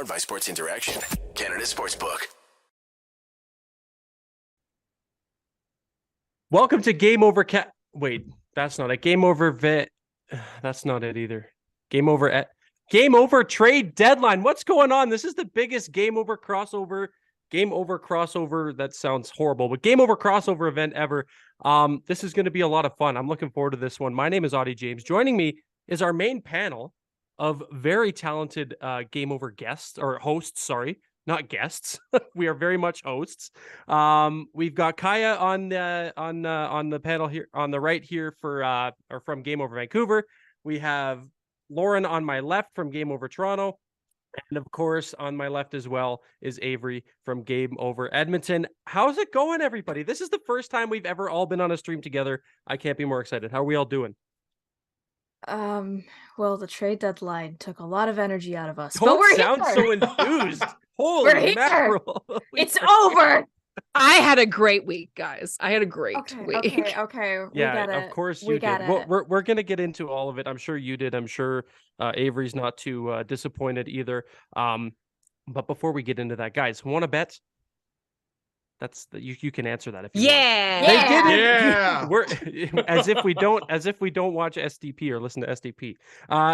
Powered by Sports Interaction, Canada Sportsbook. Welcome to Game Over. Wait, that's not it. Game Over. That's not it either. Game Over. Game Over trade deadline. What's going on? This is the biggest Game Over crossover. Game Over crossover. That sounds horrible, but Game Over crossover event ever. This is going to be a lot of fun. I'm looking forward to this one. My name is Auddie James. Joining me is our main panel of very talented Game Over guests or hosts. Sorry, not guests. We are very much hosts. We've got Kaya on the panel here on the right here for or from Game Over Vancouver. We have Lauren on my left from Game Over Toronto. And of course, on my left as well is Avery from Game Over Edmonton. How's it going, everybody? This is the first time we've ever all been on a stream together. I can't be more excited. How are we all doing? Well, the trade deadline took a lot of energy out of us. Don't but we're sound here. so enthused. Holy mackerel. It's over. I had a great week, guys. I had a great week. Okay. Yeah, of course you did. We're going to get into all of it. I'm sure you did. I'm sure Avery's not too disappointed either. But before we get into that, guys, want to bet? You can answer that if you want. They didn't. Yeah. We're as if we don't watch SDP or listen to SDP.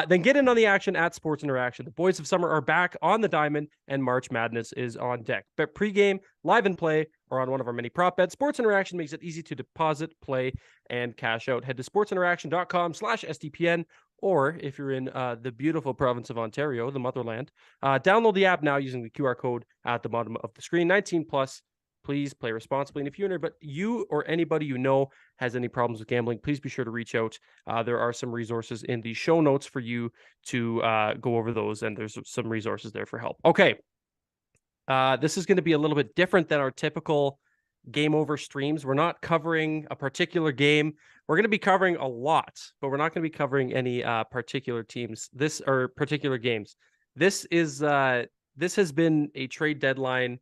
Then get in on the action at Sports Interaction. The boys of summer are back on the diamond, and March Madness is on deck. Bet pregame, live and play, or on one of our many prop bets. Sports Interaction makes it easy to deposit, play, and cash out. Head to sportsinteraction.com/SDPN. Or if you're in the beautiful province of Ontario, the motherland, download the app now using the QR code at the bottom of the screen. 18 plus. Please play responsibly. And if you or anybody you know has any problems with gambling, please be sure to reach out. There are some resources in the show notes for you to go over those, and there's some resources there for help. Okay. This is going to be a little bit different than our typical Game Over streams. We're not covering a particular game. We're going to be covering a lot, but we're not going to be covering any particular teams or particular games. This has been a trade deadline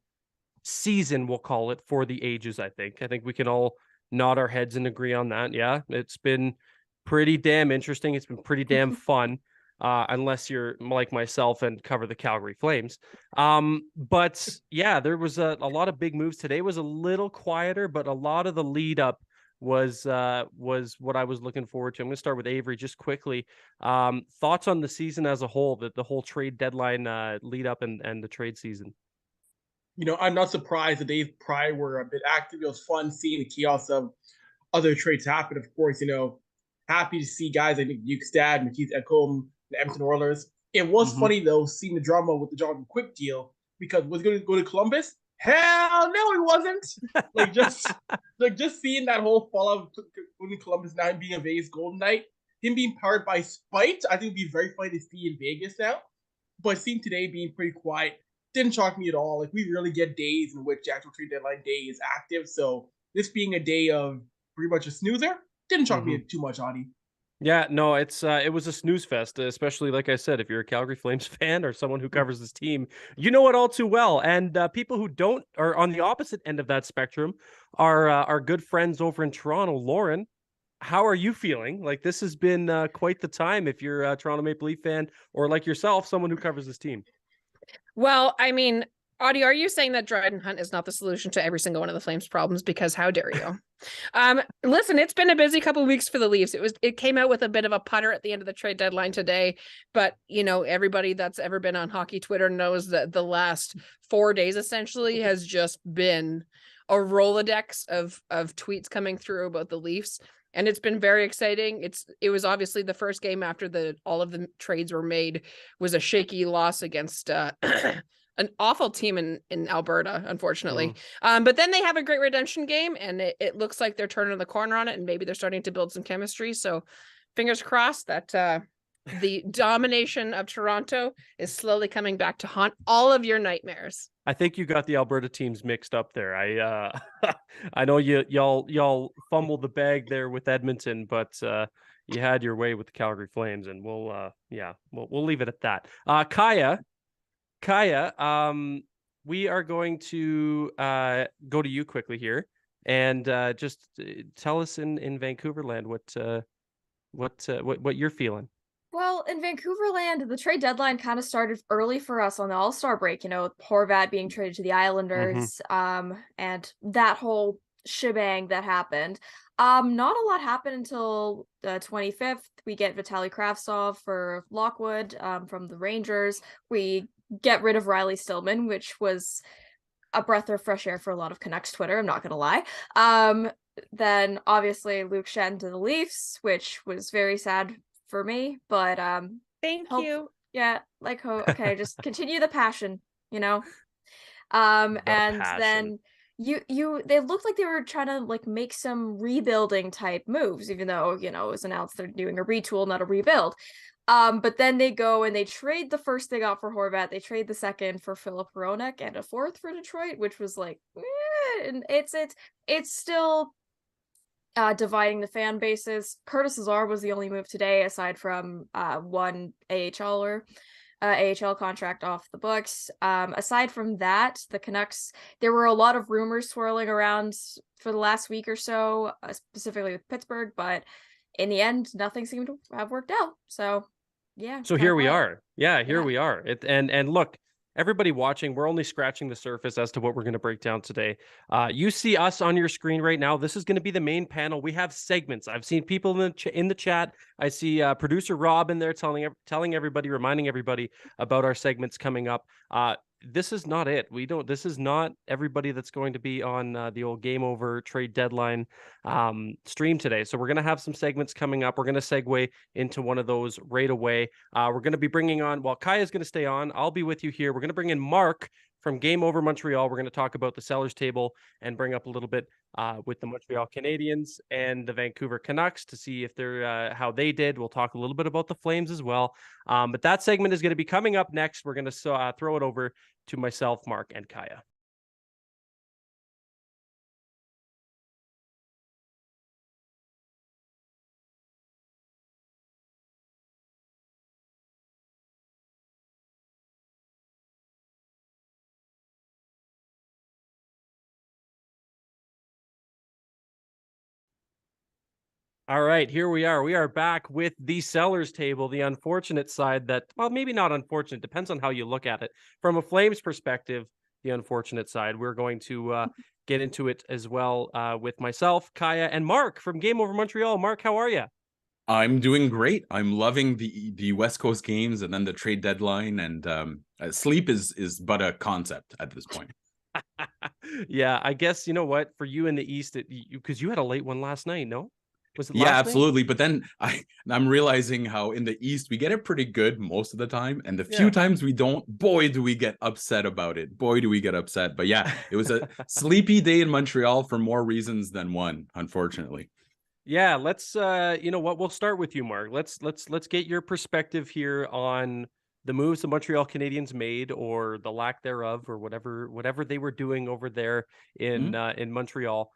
season, we'll call it, for the ages. I think we can all nod our heads and agree on that. Yeah, it's been pretty damn interesting. It's been pretty damn fun, unless you're like myself and cover the Calgary Flames. But yeah, there was a lot of big moves. Today was a little quieter, but a lot of the lead up was what I was looking forward to. I'm going to start with Avery just quickly. Thoughts on the season as a whole, the whole trade deadline lead up and the trade season. You know, I'm not surprised the days prior were a bit active. It was fun seeing the chaos of other trades happen. Of course, happy to see guys like Nukestad, Matisse Ekholm, the Edmonton Oilers. It was funny, though, seeing the drama with the Jonathan Quick deal, because was he going to go to Columbus? Hell no, he wasn't. just seeing that whole fallout in Columbus now, him being a Vegas Golden Knight, him being powered by spite, I think would be very funny to see in Vegas now. But seeing today being pretty quiet didn't shock me at all. Like, we really get days in which the actual trade deadline day is active. So this being a day of pretty much a snoozer didn't shock me too much, Auddie. Yeah, no, it was a snooze fest, especially, like I said, if you're a Calgary Flames fan or someone who covers this team, you know it all too well. And people who don't, are on the opposite end of that spectrum, are our good friends over in Toronto. Lauren, how are you feeling? Like, this has been quite the time if you're a Toronto Maple Leaf fan, or like yourself, someone who covers this team. Well, I mean, Auddie, are you saying that Dryden Hunt is not the solution to every single one of the Flames' problems? Because how dare you? Listen, it's been a busy couple of weeks for the Leafs. It came out with a bit of a putter at the end of the trade deadline today, but everybody that's ever been on hockey Twitter knows that the last 4 days essentially has just been a Rolodex of tweets coming through about the Leafs. And it's been very exciting. It was obviously the first game after all of the trades were made was a shaky loss against an awful team in Alberta, unfortunately. But then they have a great redemption game, and it looks like they're turning the corner on it, and maybe they're starting to build some chemistry. So fingers crossed that the domination of Toronto is slowly coming back to haunt all of your nightmares. I think you got the Alberta teams mixed up there. I know y'all fumbled the bag there with Edmonton, but you had your way with the Calgary Flames, and we'll leave it at that. Kaya, we are going to go to you quickly here, and just tell us in Vancouver land what you're feeling. Well, in Vancouver land, the trade deadline kind of started early for us on the All-Star break, Horvat being traded to the Islanders, and that whole shebang that happened. Not a lot happened until the 25th. We get Vitaly Kravtsov for Lockwood, from the Rangers. We get rid of Riley Stillman, which was a breath of fresh air for a lot of Canucks Twitter, I'm not gonna lie. Then obviously Luke Shen to the Leafs, which was very sad for me, but Thank hope- you. yeah, okay, just continue the passion, and passion. then they looked like they were trying to like make some rebuilding type moves, even though it was announced they're doing a retool, not a rebuild. But then they go and they trade the first they got for Horvat. They trade the second for Philip Hronek and a fourth for Detroit, which was like, and it's still dividing the fan bases. Curtis Lazar was the only move today, aside from one AHL contract off the books. Aside from that, the Canucks, there were a lot of rumors swirling around for the last week or so, specifically with Pittsburgh, but in the end, nothing seemed to have worked out. So, yeah. So here we are. Yeah, here we are. And look, everybody watching, we're only scratching the surface as to what we're going to break down today. You see us on your screen right now. This is going to be the main panel. We have segments. I've seen people in the chat. I see producer Rob in there telling everybody, reminding everybody about our segments coming up. This is not it. This is not everybody that's going to be on the old Game Over trade deadline stream today. So we're going to have some segments coming up. We're going to segue into one of those right away. We're going to be bringing on, well, Kaya's going to stay on. I'll be with you here. We're going to bring in Mark from Game Over Montreal. We're going to talk about the sellers table and bring up a little bit with the Montreal Canadiens and the Vancouver Canucks to see if they're how they did. We'll talk a little bit about the Flames as well. But that segment is going to be coming up next. We're going to throw it over to myself, Mark, and Kaya. All right, here we are. We are back with the sellers table, the unfortunate side that, well, maybe not unfortunate, depends on how you look at it. From a Flames perspective, the unfortunate side. We're going to get into it as well with myself, Kaya, and Mark from Game Over Montreal. Mark, how are you? I'm doing great. I'm loving the West Coast games and then the trade deadline, and sleep is but a concept at this point. Yeah, I guess, you know what, for you in the East, because you had a late one last night, no? Was it Yeah, last night? absolutely. But then I'm realizing how in the East we get it pretty good most of the time, and the few times we don't, boy, do we get upset about it. Boy, do we get upset. But yeah, it was a sleepy day in Montreal for more reasons than one, unfortunately. Yeah, let's you know what, we'll start with you, Mark. Let's get your perspective here on the moves the Montreal Canadiens made, or the lack thereof, or whatever they were doing over there in Montreal.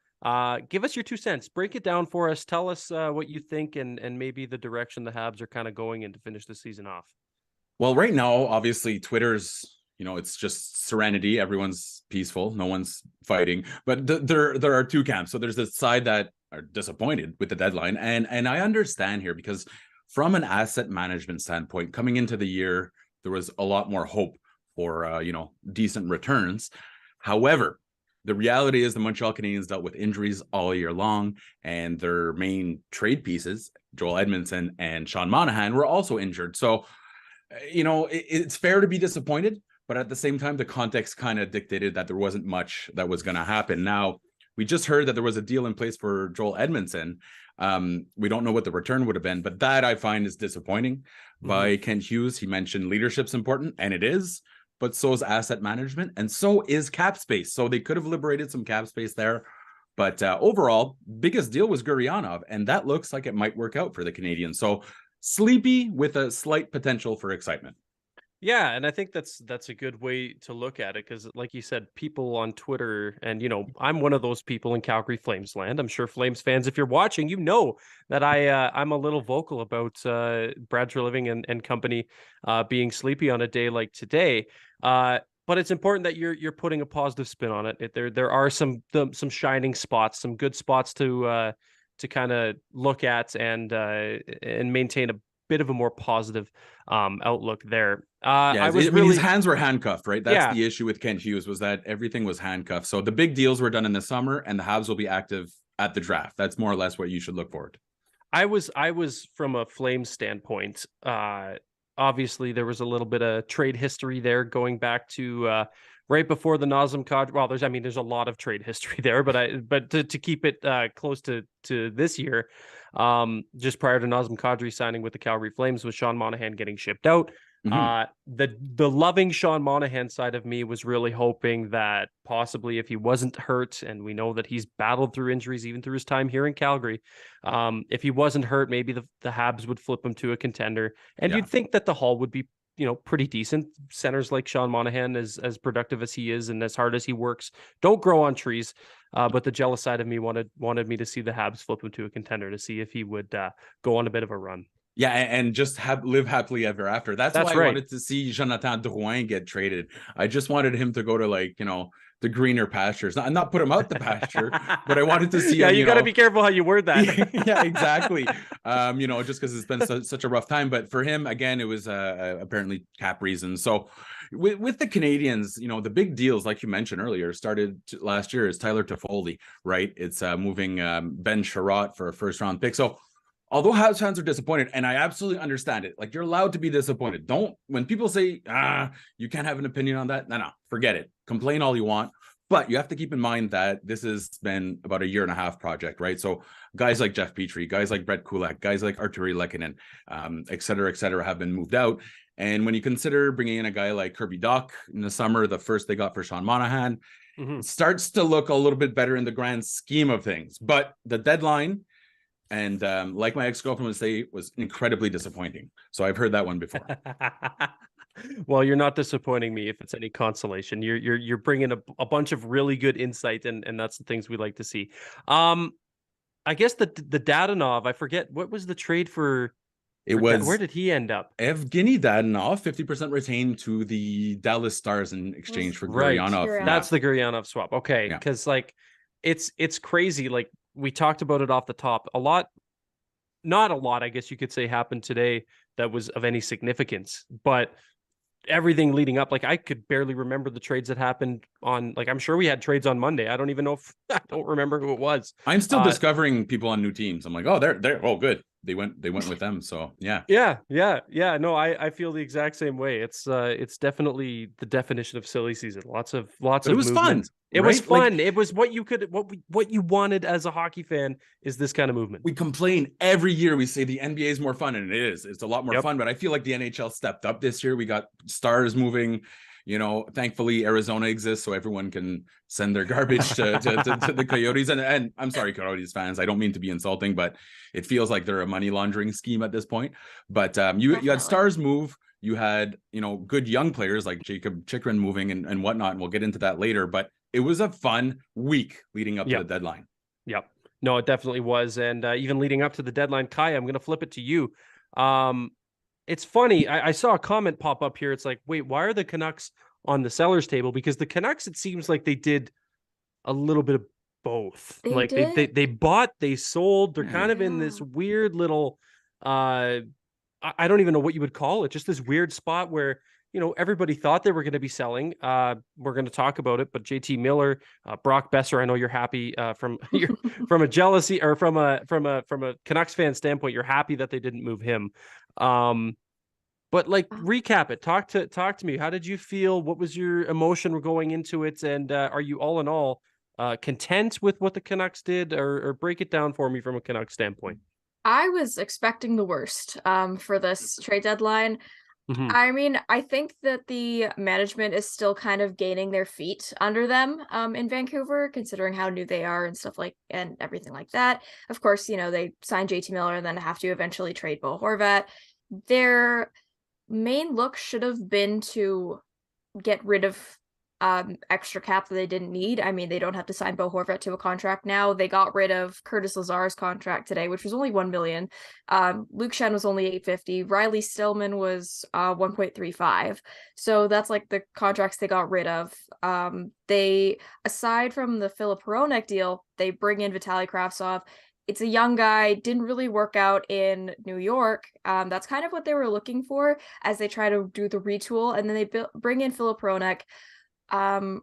Give us your 2 cents. Break it down for us. Tell us what you think and maybe the direction the Habs are kind of going in to finish the season off. Well, right now, obviously, Twitter's, it's just serenity. Everyone's peaceful. No one's fighting. But there are two camps. So there's this side that are disappointed with the deadline. And I understand here, because from an asset management standpoint, coming into the year, there was a lot more hope for, decent returns. However, the reality is the Montreal Canadiens dealt with injuries all year long, and their main trade pieces, Joel Edmondson and Sean Monahan, were also injured. So, it's fair to be disappointed, but at the same time, the context kind of dictated that there wasn't much that was going to happen. Now, we just heard that there was a deal in place for Joel Edmondson. We don't know what the return would have been, but that I find is disappointing. By Kent Hughes, he mentioned leadership's important, and it is. But so is asset management, and so is cap space. So they could have liberated some cap space there. But overall, biggest deal was Gurianov, and that looks like it might work out for the Canadiens. So sleepy with a slight potential for excitement. Yeah, and I think that's a good way to look at it, because like you said, people on Twitter, and I'm one of those people in Calgary Flames land. I'm sure Flames fans, if you're watching, that I'm a little vocal about Brad Treliving and company being sleepy on a day like today. But it's important that you're putting a positive spin on it. There are some shining spots, some good spots to kind of look at and maintain bit of a more positive outlook there. Yeah, his hands were handcuffed, right? That's Yeah. the issue with Kent Hughes, was that everything was handcuffed. So the big deals were done in the summer, and the Habs will be active at the draft. That's more or less what you should look forward to. I was from a Flames standpoint. Obviously, there was a little bit of trade history there going back to right before the Nazem Kadri. Well, there's a lot of trade history there, but to keep it close to this year, just prior to Nazem Kadri signing with the Calgary Flames, with Sean Monahan getting shipped out. The loving Sean Monahan side of me was really hoping that possibly, if he wasn't hurt, and we know that he's battled through injuries even through his time here in Calgary, if he wasn't hurt, maybe the Habs would flip him to a contender, and you'd think that the haul would be, pretty decent. Centers like Sean Monahan, as productive as he is and as hard as he works, don't grow on trees. But the jealous side of me wanted me to see the Habs flip him to a contender, to see if he would go on a bit of a run. Yeah, and just live happily ever after. That's why right. I wanted to see Jonathan Drouin get traded. I just wanted him to go to, like, the greener pastures. Not put him out the pasture, but I wanted to see. Yeah, you got to be careful how you word that. Yeah, exactly. Just because it's been such a rough time. But for him, again, it was apparently cap reasons. So with the Canadiens, the big deals, like you mentioned earlier, started last year. Is Tyler Toffoli, right? It's moving Ben Sherratt for a first-round pick. So although Habs fans are disappointed, and I absolutely understand it, like, you're allowed to be disappointed. When people say, you can't have an opinion on that, no, forget it. Complain all you want. But you have to keep in mind that this has been about a 1.5-year project, right? So guys like Jeff Petrie, guys like Brett Kulak, guys like Arturi Lehkonen, et cetera, have been moved out. And when you consider bringing in a guy like Kirby Dach in the summer, the first they got for Sean Monahan, it starts to look a little bit better in the grand scheme of things. But the deadline, and like my ex-girlfriend would say, was incredibly disappointing. So I've heard that one before. Well, you're not disappointing me, if it's any consolation. You're bringing a bunch of really good insight, and that's the things we like to see. I guess the Dadonov, I forget, what was the trade for? Where did he end up? Evgeny Dadonov, 50% retained to the Dallas Stars in exchange for Gurianov. Gurianov. That's the Gurianov swap. Okay, because it's crazy. Like, we talked about it off the top. Not a lot, I guess you could say, happened today that was of any significance, but everything leading up, like, I could barely remember the trades that happened on, like, I'm sure we had trades on Monday. I don't even know I don't remember who it was. I'm still discovering people on new teams. I'm like, oh, they're good. They went with them. So yeah. No, I feel the exact same way. It's definitely the definition of silly season. Lots of it was movement. fun. It right? was fun. It was what you wanted as a hockey fan, is this kind of movement. We complain every year. We say the NBA is more fun, and it is. It's a lot more fun. But I feel like the NHL stepped up this year. We got stars moving. Thankfully Arizona exists, so everyone can send their garbage to the Coyotes. And I'm sorry, Coyotes fans, I don't mean to be insulting, but it feels like they're a money laundering scheme at this point. But you had stars move. You had, good young players like Jacob Chikrin moving and whatnot, and we'll get into that later. But it was a fun week leading up to the deadline. Yep. No, it definitely was. And even leading up to the deadline, Kai, I'm going to flip it to you. It's funny. I saw a comment pop up here. It's like, wait, why are the Canucks on the sellers table? Because the Canucks, it seems like they did a little bit of both. They bought, they sold. They're kind of in this weird little, I don't even know what you would call it. Just this weird spot where, everybody thought they were going to be selling. We're going to talk about it, but JT Miller, Brock Besser, I know you're happy from a jealousy, or from a Canucks fan standpoint, you're happy that they didn't move him. But recap it. Talk to me. How did you feel? What was your emotion going into it? And are you all in all content with what the Canucks did, or break it down for me from a Canucks standpoint? I was expecting the worst for this trade deadline. Mm-hmm. I mean, I think that the management is still kind of gaining their feet under them in Vancouver, considering how new they are and stuff and everything like that. Of course, they signed JT Miller and then have to eventually trade Bo Horvat. Their main look should have been to get rid of extra cap that they didn't need. I mean, they don't have to sign Bo Horvat to a contract now. They got rid of Curtis Lazar's contract today, which was only $1 million. Luke Schenn was only $850. Riley Stillman was $1.35. So that's like the contracts they got rid of. They, aside from the Philip Hronek deal, they bring in Vitaly Kravtsov. it's a young guy, didn't really work out in New York. That's kind of what they were looking for as they try to do the retool, and then they bring in Filip Hronek,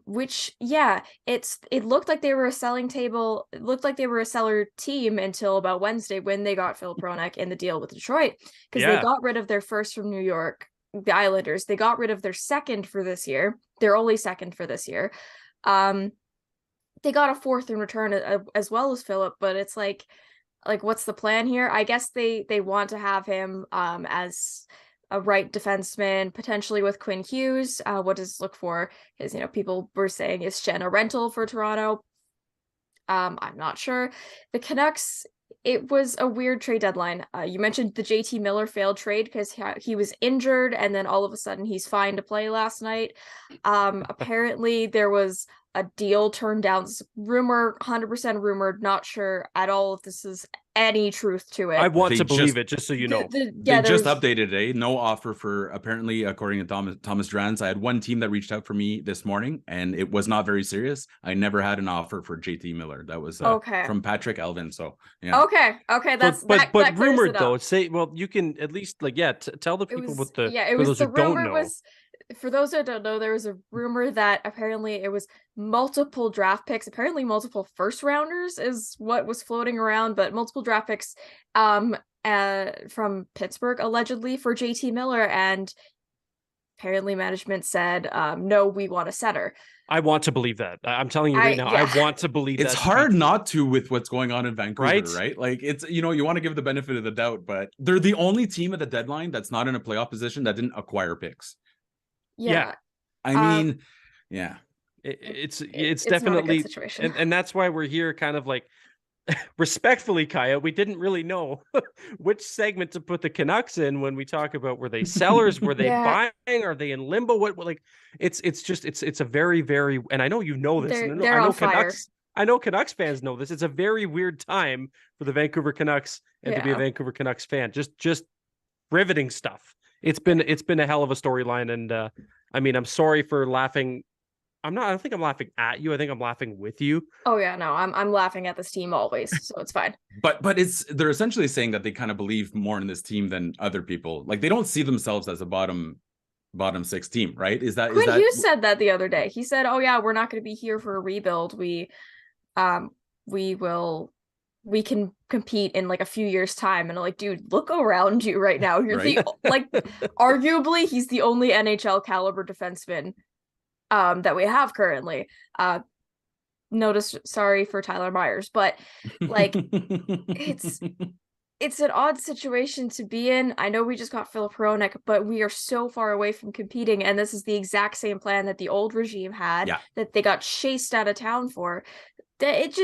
which it looked like they were a selling table. It looked like they were a seller team until about Wednesday when they got Filip Hronek in the deal with Detroit, because they got rid of their first from New York, the Islanders. They got rid of their second for this year, their only second for this year. They got a fourth in return as well as Philip, but it's like what's the plan here? I guess they want to have him as a right defenseman, potentially with Quinn Hughes. What does look for is, people were saying, is Shen a rental for Toronto? I'm not sure. The Canucks, it was a weird trade deadline. You mentioned the JT Miller failed trade because he was injured, and then all of a sudden he's fine to play last night. Apparently there was a deal turned down. This rumor, 100% rumored, not sure at all if this is any truth to it. I want to believe it, just so you know. They just updated today. No offer for, apparently, according to Thomas Drance. I had one team that reached out for me this morning, and it was not very serious. I never had an offer for JT Miller. That was from Patrick Elvin. So yeah. Okay. That's but rumored though. Say, well, you can at least tell the people what the it was the rumor was. For those that don't know, there was a rumor that apparently it was multiple draft picks, apparently multiple first rounders is what was floating around, but multiple draft picks from Pittsburgh allegedly for JT Miller, and apparently management said, no, we want a center. I want to believe that. I'm telling you right now, I want to believe that. It's hard not to with what's going on in Vancouver, right? Like, it's, you want to give the benefit of the doubt, but they're the only team at the deadline that's not in a playoff position that didn't acquire picks. Yeah. I mean, it's definitely, and that's why we're here kind of like respectfully, Kaya, we didn't really know which segment to put the Canucks in when we talk about, were they sellers, were they buying, are they in limbo? What like it's a very, very, and I know you know this, and I know Canucks fans know this. It's a very weird time for the Vancouver Canucks and to be a Vancouver Canucks fan. Just riveting stuff. It's been a hell of a storyline, and I mean, I'm sorry for laughing. I don't think I'm laughing at you. I think I'm laughing with you. Oh yeah, no, I'm laughing at this team always, so it's fine. But they're essentially saying that they kind of believe more in this team than other people. Like, they don't see themselves as a bottom six team, right? Quinn Hughes said that the other day. He said, "Oh yeah, we're not going to be here for a rebuild. We can compete in like a few years time." And I'm like, dude, look around you right now. You're arguably he's the only NHL caliber defenseman that we have currently. Sorry for Tyler Myers, but like it's an odd situation to be in. I know we just got Filip Hronek, but we are so far away from competing, and this is the exact same plan that the old regime had that they got chased out of town for. That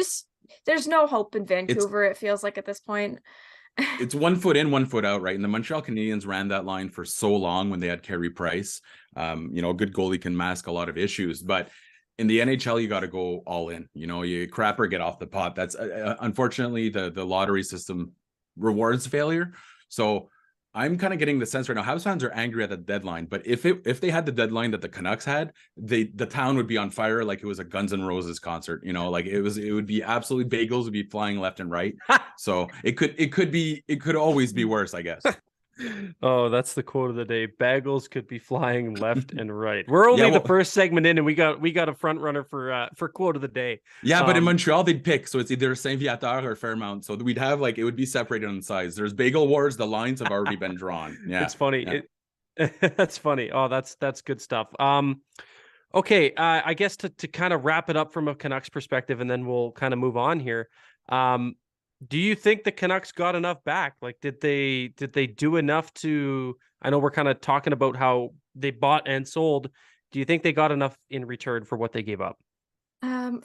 there's no hope in Vancouver, it feels like at this point. It's 1 foot in, 1 foot out, right? And the Montreal Canadiens ran that line for so long when they had Carey Price. A good goalie can mask a lot of issues, but in the NHL, you got to go all in. You crap or get off the pot. That's unfortunately the lottery system rewards failure. So I'm kind of getting the sense right now, Habs fans are angry at the deadline, but if they had the deadline that the Canucks had, the town would be on fire like it was a Guns N' Roses concert. Like it would be absolutely, bagels would be flying left and right. So it could always be worse, I guess. Oh, that's the quote of the day. Bagels could be flying left and right. We're only the first segment in, and we got a front runner for quote of the day. Yeah, but in Montreal they'd pick, so it's either Saint Viateur or Fairmount. So we'd have it would be separated on the sides. There's bagel wars. The lines have already been drawn. Yeah, it's funny. Yeah. That's funny. Oh, that's good stuff. Okay, I guess to kind of wrap it up from a Canucks perspective, and then we'll kind of move on here. Do you think the Canucks got enough back? Like, did they do enough to? I know we're kind of talking about how they bought and sold. Do you think they got enough in return for what they gave up?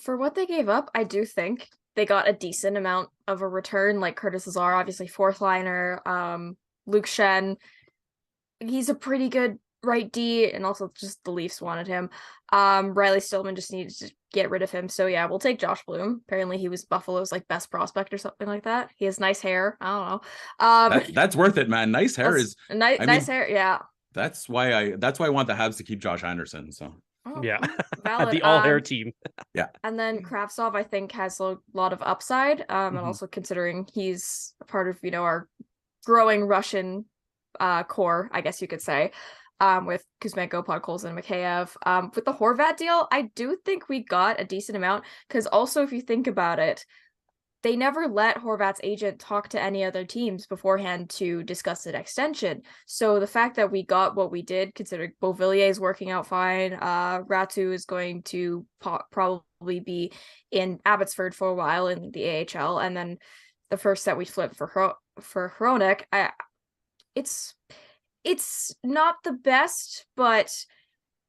For what they gave up, I do think they got a decent amount of a return. Like Curtis Lazar, obviously fourth liner. Luke Shen, he's a pretty good right D, and also just the Leafs wanted him. Riley Stillman just needed to get rid of him. So yeah, we'll take Josh Bloom. Apparently he was Buffalo's like best prospect or something like that. He has nice hair. I don't know. That's worth it, man. Nice hair is nice hair. Yeah. That's why I want the Habs to keep Josh Anderson. So Oh, Yeah. valid. The all hair team. And then Kravtsov, I think, has a lot of upside. And Mhm. also considering he's a part of, our growing Russian core, I guess you could say, with Kuzmenko, Podkolzin, and Mikheyev. With the Horvat deal, I do think we got a decent amount, because also, if you think about it, they never let Horvat's agent talk to any other teams beforehand to discuss an extension. So the fact that we got what we did, considering Beauvillier is working out fine, Ratu is going to probably be in Abbotsford for a while in the AHL, and then the first that we flipped for Hronek, it's not the best, but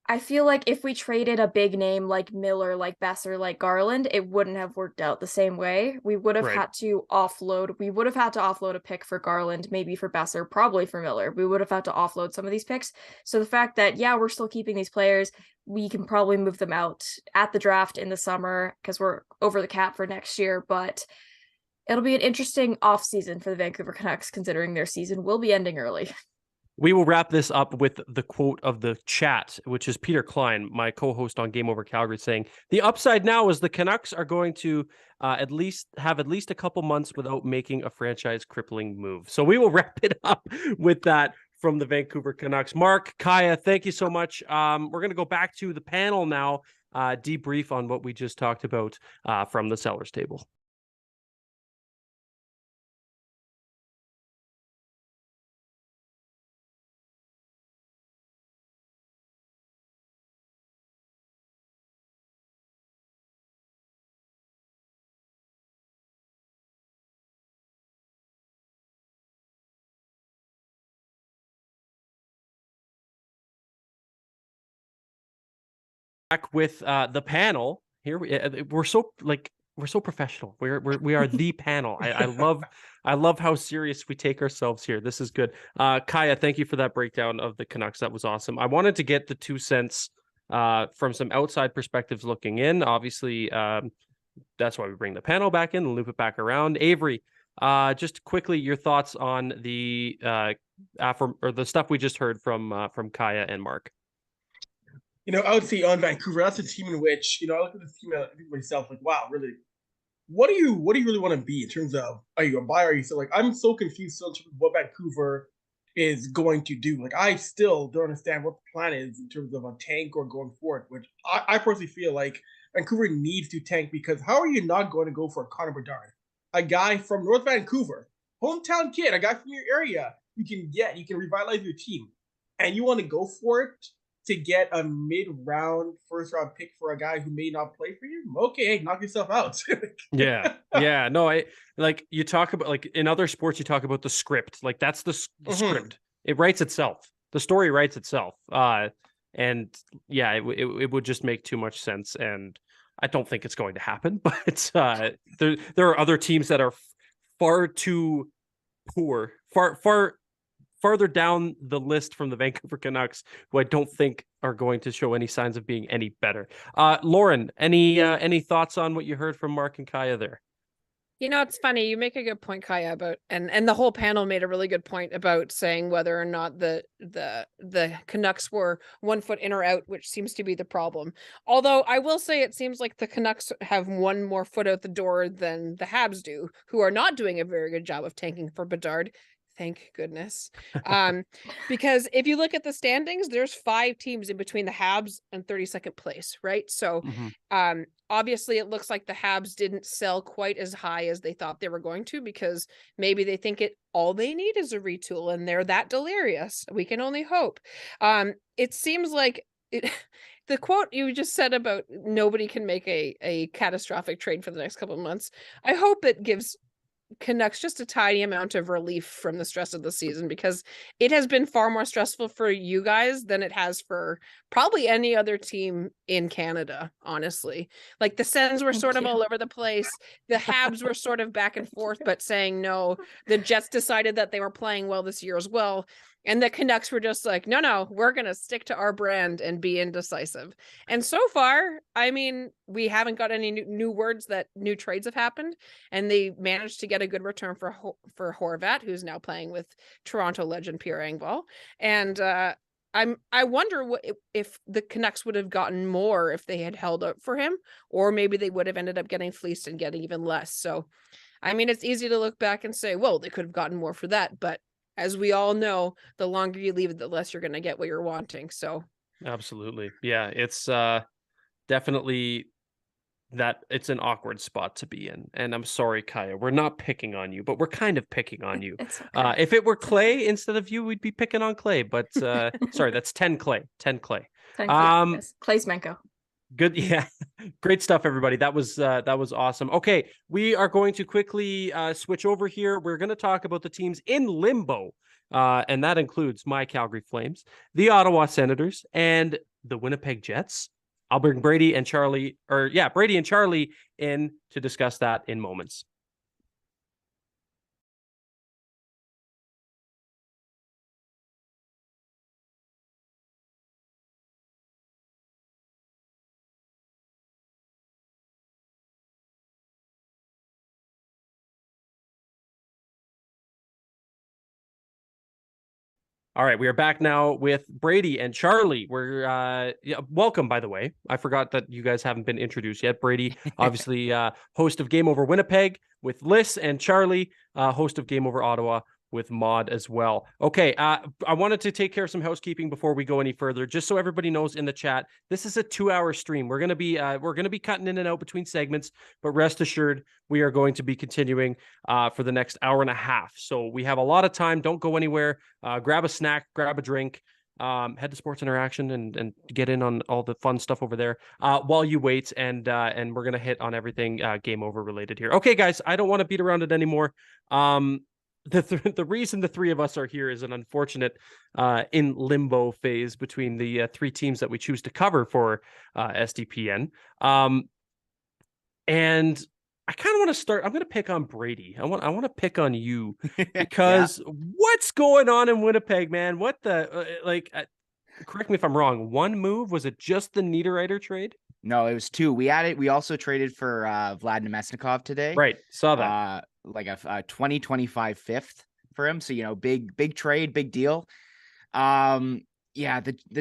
I feel like if we traded a big name like Miller, like Besser, like Garland, it wouldn't have worked out the same way. We would have had to offload a pick for Garland, maybe for Besser, probably for Miller. We would have had to offload some of these picks. So the fact that, we're still keeping these players, we can probably move them out at the draft in the summer because we're over the cap for next year. But it'll be an interesting offseason for the Vancouver Canucks, considering their season will be ending early. We will wrap this up with the quote of the chat, which is Peter Klein, my co-host on Game Over Calgary, saying, "The upside now is the Canucks are going to at least a couple months without making a franchise crippling move." So we will wrap it up with that from the Vancouver Canucks. Mark, Kaya, thank you so much. We're going to go back to the panel now, debrief on what we just talked about from the sellers table. Back with the panel here. We're so professional. We are the panel. I love how serious we take ourselves here. This is good. Kaya, thank you for that breakdown of the Canucks. That was awesome. I wanted to get the 2 cents from some outside perspectives looking in. Obviously, that's why we bring the panel back in and loop it back around. Avery, just quickly, your thoughts on the the stuff we just heard from Kaya and Mark. I would say on Vancouver, that's a team in which, I look at this team and I think to myself, like, wow, really, what do you really want to be in terms of, are you a buyer? Are you still, like, I'm so confused still in terms of what Vancouver is going to do. Like, I still don't understand what the plan is in terms of a tank or going forward, which I personally feel like Vancouver needs to tank, because how are you not going to go for Connor Bedard, a guy from North Vancouver, hometown kid, a guy from your area, you can revitalize your team, and you want to go for it to get a mid-round, first-round pick for a guy who may not play for you? Okay, knock yourself out. Yeah. No, I like, you talk about, like, in other sports, you talk about the script. Like, that's the script. It writes itself. The story writes itself. And yeah, it would just make too much sense. And I don't think it's going to happen. But there are other teams that are far too poor, farther down the list from the Vancouver Canucks, who I don't think are going to show any signs of being any better. Lauren, any thoughts on what you heard from Mark and Kaya there? It's funny. You make a good point, Kaya, about and the whole panel made a really good point about saying whether or not the Canucks were 1 foot in or out, which seems to be the problem. Although I will say it seems like the Canucks have one more foot out the door than the Habs do, who are not doing a very good job of tanking for Bedard. Thank goodness. Because if you look at the standings, there's 5 teams in between the Habs and 32nd place, right? So obviously it looks like the Habs didn't sell quite as high as they thought they were going to, because maybe they think all they need is a retool and they're that delirious. We can only hope. It seems like the quote you just said about nobody can make a catastrophic trade for the next couple of months. I hope it gives Canucks just a tiny amount of relief from the stress of the season, because it has been far more stressful for you guys than it has for probably any other team in Canada, honestly. Like, the Sens were sort of all over the place. The Habs were sort of back and forth, but saying no. The Jets decided that they were playing well this year as well. And the Canucks were just like, no, we're going to stick to our brand and be indecisive. And so far, I mean, we haven't got any new words that new trades have happened. And they managed to get a good return for Horvat, who's now playing with Toronto legend Pierre Engvall. And I wonder if the Canucks would have gotten more if they had held out for him, or maybe they would have ended up getting fleeced and getting even less. So, I mean, it's easy to look back and say, well, they could have gotten more for that. But as we all know, the longer you leave it, the less you're going to get what you're wanting. So, absolutely. Yeah, it's definitely that it's an awkward spot to be in. And I'm sorry, Kaya, we're not picking on you, but we're kind of picking on you. It's okay. If it were Clay instead of you, we'd be picking on Clay. But sorry, that's 10 Clay. 10 Clay. Yes. Clay's Menko. Good. Yeah. Great stuff, everybody. That was awesome. Okay. We are going to quickly switch over here. We're going to talk about the teams in limbo. And that includes my Calgary Flames, the Ottawa Senators, and the Winnipeg Jets. I'll bring Brady and Charlie in to discuss that in moments. All right, we are back now with Brady and Charlie. We're welcome, by the way. I forgot that you guys haven't been introduced yet. Brady, obviously, host of Game Over Winnipeg with Liz, and Charlie, host of Game Over Ottawa with Maud as well. Okay, I wanted to take care of some housekeeping before we go any further, just so everybody knows in the chat. This is a 2-hour stream. We're gonna be cutting in and out between segments, but rest assured, we are going to be continuing for the next hour and a half. So we have a lot of time. Don't go anywhere. Grab a snack, grab a drink, head to Sports Interaction and get in on all the fun stuff over there while you wait. And we're gonna hit on everything Game Over related here. Okay, guys, I don't want to beat around it anymore. The reason the three of us are here is an unfortunate in limbo phase between the three teams that we choose to cover for SDPN. And I kind of want to start. I'm going to pick on Brady. I want to pick on you because what's going on in Winnipeg, man? What the correct me if I'm wrong. One move, was it just the Niederreiter trade? No, it was two. We also traded for Vlad Nemesnikov today. Right, saw that. Like a 2025 fifth for him. So, big trade, big deal. The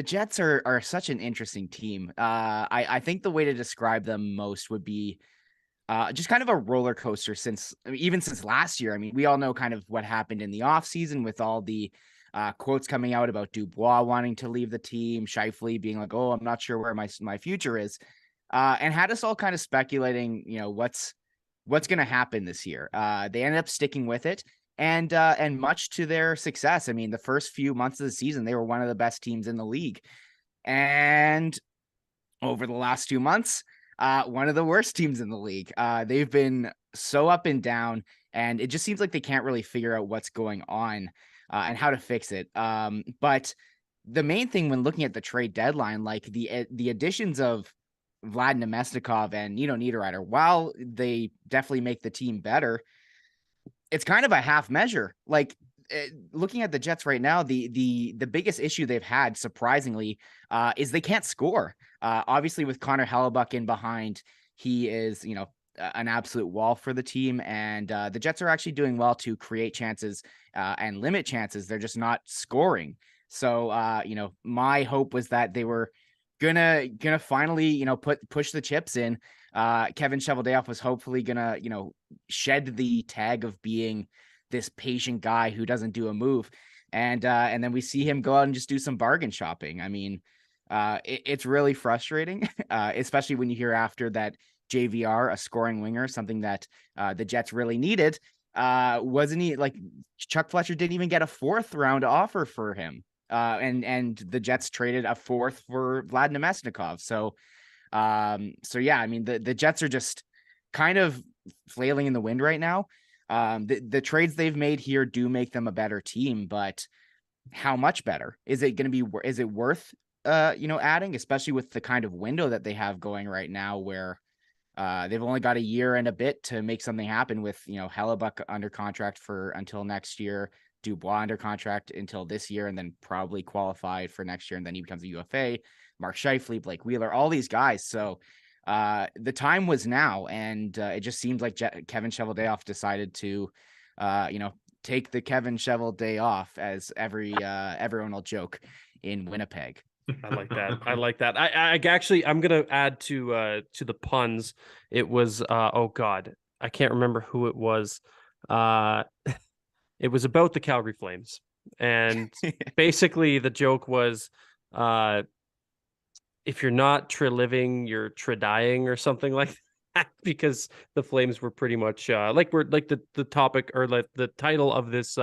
Jets are such an interesting team. I think the way to describe them most would be just kind of a roller coaster since last year. I mean, we all know kind of what happened in the offseason with all the quotes coming out about Dubois wanting to leave the team, Scheifele being like, oh, I'm not sure where my future is, and had us all kind of speculating, what's going to happen this year. They ended up sticking with it, and much to their success. I mean, the first few months of the season, they were one of the best teams in the league, and over the last 2 months, one of the worst teams in the league. They've been so up and down, and it just seems like they can't really figure out what's going on and how to fix it. But the main thing when looking at the trade deadline, like the additions of Vlad Nemesnikov and Niederreiter, while they definitely make the team better, it's kind of a half measure. Like looking at the Jets right now, the biggest issue they've had, surprisingly, is they can't score. Obviously, with Connor Hellebuck in behind, he is an absolute wall for the team, and the Jets are actually doing well to create chances and limit chances. They're just not scoring. So my hope was that they were gonna finally push the chips in. Kevin Cheveldayoff was hopefully gonna shed the tag of being this patient guy who doesn't do a move, and then we see him go out and just do some bargain shopping. I mean, it's really frustrating, especially when you hear after that JVR, a scoring winger, something that the Jets really needed, wasn't he? Like Chuck Fletcher didn't even get a 4th round offer for him. And the Jets traded a 4th for Vlad Nemesnikov. So yeah, I mean, the Jets are just kind of flailing in the wind right now. The trades they've made here do make them a better team, but how much better? Is it worth adding, especially with the kind of window that they have going right now, where they've only got a year and a bit to make something happen with, Hellebuck under contract for until next year, Dubois under contract until this year, and then probably qualified for next year, and then he becomes a UFA. Mark Scheifele, Blake Wheeler, all these guys. So the time was now, and it just seemed like Kevin Cheveldayoff decided to, take the Kevin Chevel day off, as everyone will joke. in Winnipeg. I like that. I like that. I actually, I'm gonna add to the puns. It was oh god, I can't remember who it was. It was about the Calgary Flames, and basically the joke was, if you're not living, you're dying or something like that, because the Flames were pretty much the topic, or like the title of this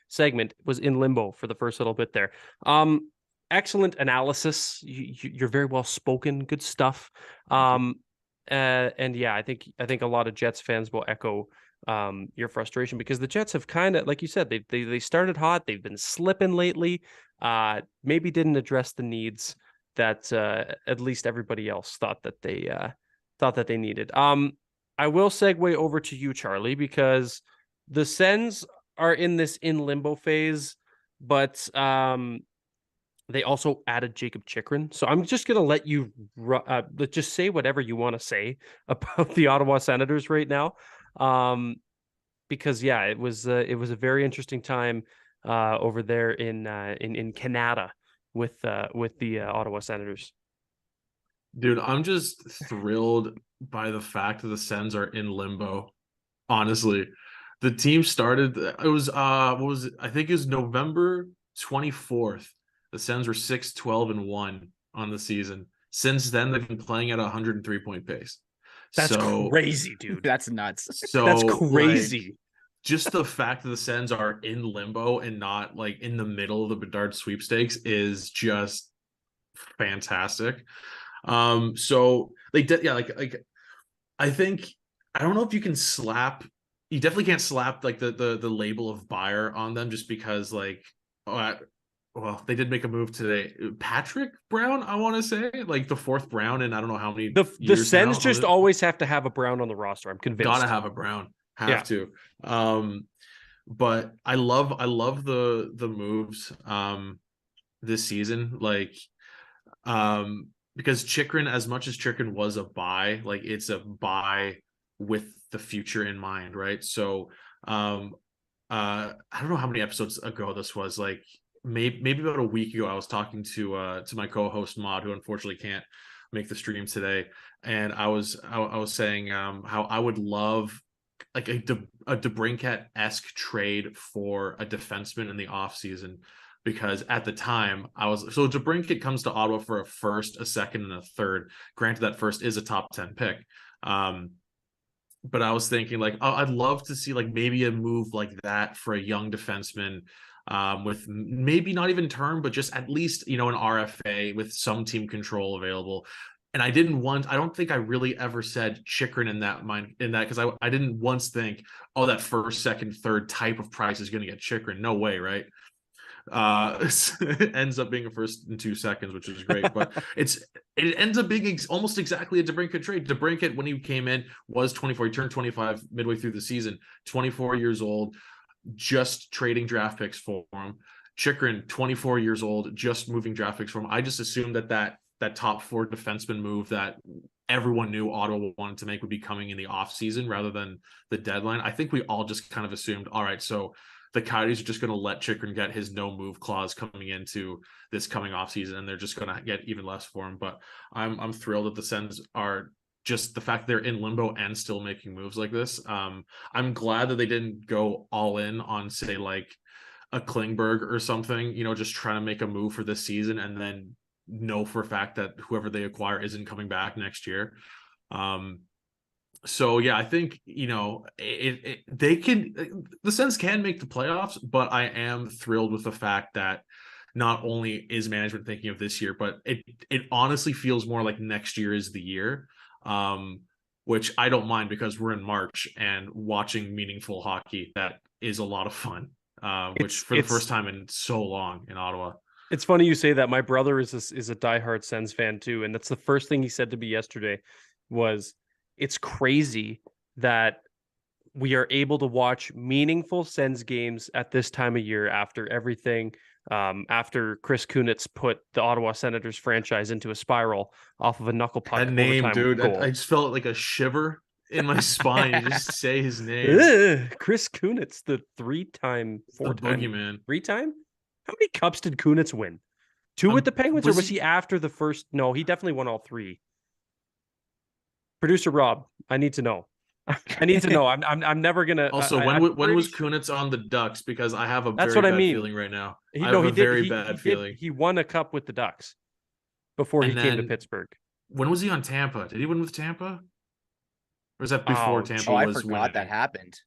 segment was in limbo for the first little bit there. Excellent analysis. You're very well spoken. Good stuff. And yeah, I think a lot of Jets fans will echo your frustration, because the Jets have kind of, like you said, they started hot. They've been slipping lately. Maybe didn't address the needs that at least everybody else thought that they needed. I will segue over to you, Charlie, because the Sens are in this in limbo phase, but they also added Jacob Chikrin. So I'm just going to let you just say whatever you want to say about the Ottawa Senators right now. Because yeah, it was a very interesting time over there in Canada with the Ottawa Senators. Dude, I'm just thrilled by the fact that the Sens are in limbo. Honestly, the team started, it was what was it? I think it was November 24th. The Sens were 6-12-1 on the season. Since then, they've been playing at a 103-point pace. That's crazy, dude. That's nuts. So that's crazy. Just the fact that the Sens are in limbo and not like in the middle of the Bedard sweepstakes is just fantastic. So I think, I don't know if you can you definitely can't slap like the label of buyer on them, just because like, well, they did make a move today. Patrick Brown, I want to say, like the fourth Brown, and I don't know how many. The Sens just always have to have a Brown on the roster. I'm convinced. Gotta have a Brown. Have to. But I love the moves this season. Like, because Chikrin, as much as Chikrin was a buy, like it's a buy with the future in mind, right? So, I don't know how many episodes ago this was, like maybe about a week ago, I was talking to my co-host Maud, who unfortunately can't make the stream today, and I was saying how I would love like a DeBrincat-esque trade for a defenseman in the offseason, because at the time so DeBrincat comes to Ottawa for a first, a second, and a third. Granted, that first is a top 10 pick. But I was thinking like, I'd love to see like maybe a move like that for a young defenseman, with maybe not even term, but just at least, an RFA with some team control available. And I don't think I really ever said Chikrin in that, because I didn't once think, oh, that first, second, third type of price is going to get Chikrin. No way, right? It ends up being a first and 2 seconds, which is great, but it ends up being almost exactly a DeBrincat trade. DeBrincat, when he came in, was 24. He turned 25 midway through the season, 24 years old, just trading draft picks for him. Chikrin, 24 years old, just moving draft picks for him. I just assumed that top four defenseman move that everyone knew Ottawa wanted to make would be coming in the offseason rather than the deadline. I think we all just kind of assumed, all right, so the Coyotes are just going to let Chikrin get his no move clause coming into this coming offseason, and they're just going to get even less for him. But I'm thrilled that the Sens are, just the fact they're in limbo and still making moves like this. I'm glad that they didn't go all in on, say, like a Klingberg or something, just trying to make a move for this season and then know for a fact that whoever they acquire isn't coming back next year. So yeah, I think, the Sens can make the playoffs, but I am thrilled with the fact that not only is management thinking of this year, but it honestly feels more like next year is the year, which I don't mind, because we're in March and watching meaningful hockey, that is a lot of fun, which for the first time in so long in Ottawa. It's funny you say that. My brother is a diehard Sens fan too, and that's the first thing he said to me yesterday was, it's crazy that we are able to watch meaningful Sens games at this time of year after everything, after Chris Kunitz put the Ottawa Senators franchise into a spiral off of a knuckle puck. That name, dude, I just felt like a shiver in my spine. You just say his name. Chris Kunitz, the three-time? How many cups did Kunitz win? 2 with the Penguins, or was was he after the first? No, he definitely won all 3. Producer Rob, I need to know. I need to know. I'm never gonna. Also, I'm when pretty was sure- Kunitz on the Ducks? Because I have a That's very what I bad mean. feeling right now. He, I no, have he a did. very he, bad he feeling. Did, he won a cup with the Ducks before he And came to then- Pittsburgh. When was he on Tampa? Did he win with Tampa? Or was that before Oh, Tampa Oh, I was forgot winning? that happened.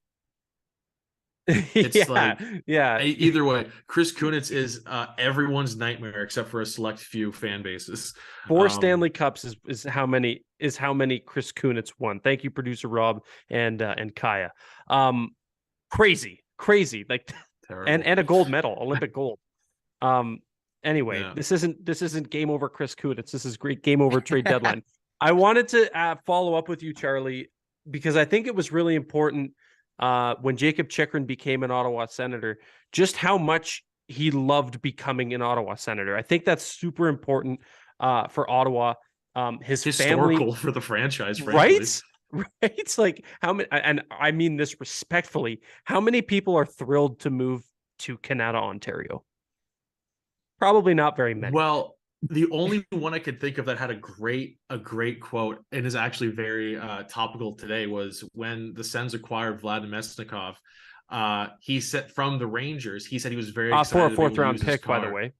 It's yeah, like- yeah. Either way, Chris Kunitz is everyone's nightmare except for a select few fan bases. 4 Stanley Cups is how many Chris Kunitz won. Thank you, producer Rob and Kaya. Crazy, like, Terrible. and a gold medal, Olympic gold. Anyway, Yeah. this isn't game over Chris Kunitz. This is great game over trade deadline. I wanted to follow up with you, Charlie, because I think it was really important when Jacob Chychrun became an Ottawa Senator, just how much he loved becoming an Ottawa Senator. I think that's super important for Ottawa. His Historical family, for the franchise, frankly. right? Right? Like how many, and I mean this respectfully, how many people are thrilled to move to Canada, Ontario? Probably not very many. Well, the only one I could think of that had a great quote and is actually very topical today was when the Sens acquired Vlad Mesnikov. He said from the Rangers, he said he was very excited for a to be able 4th to round use his pick, by the car. way.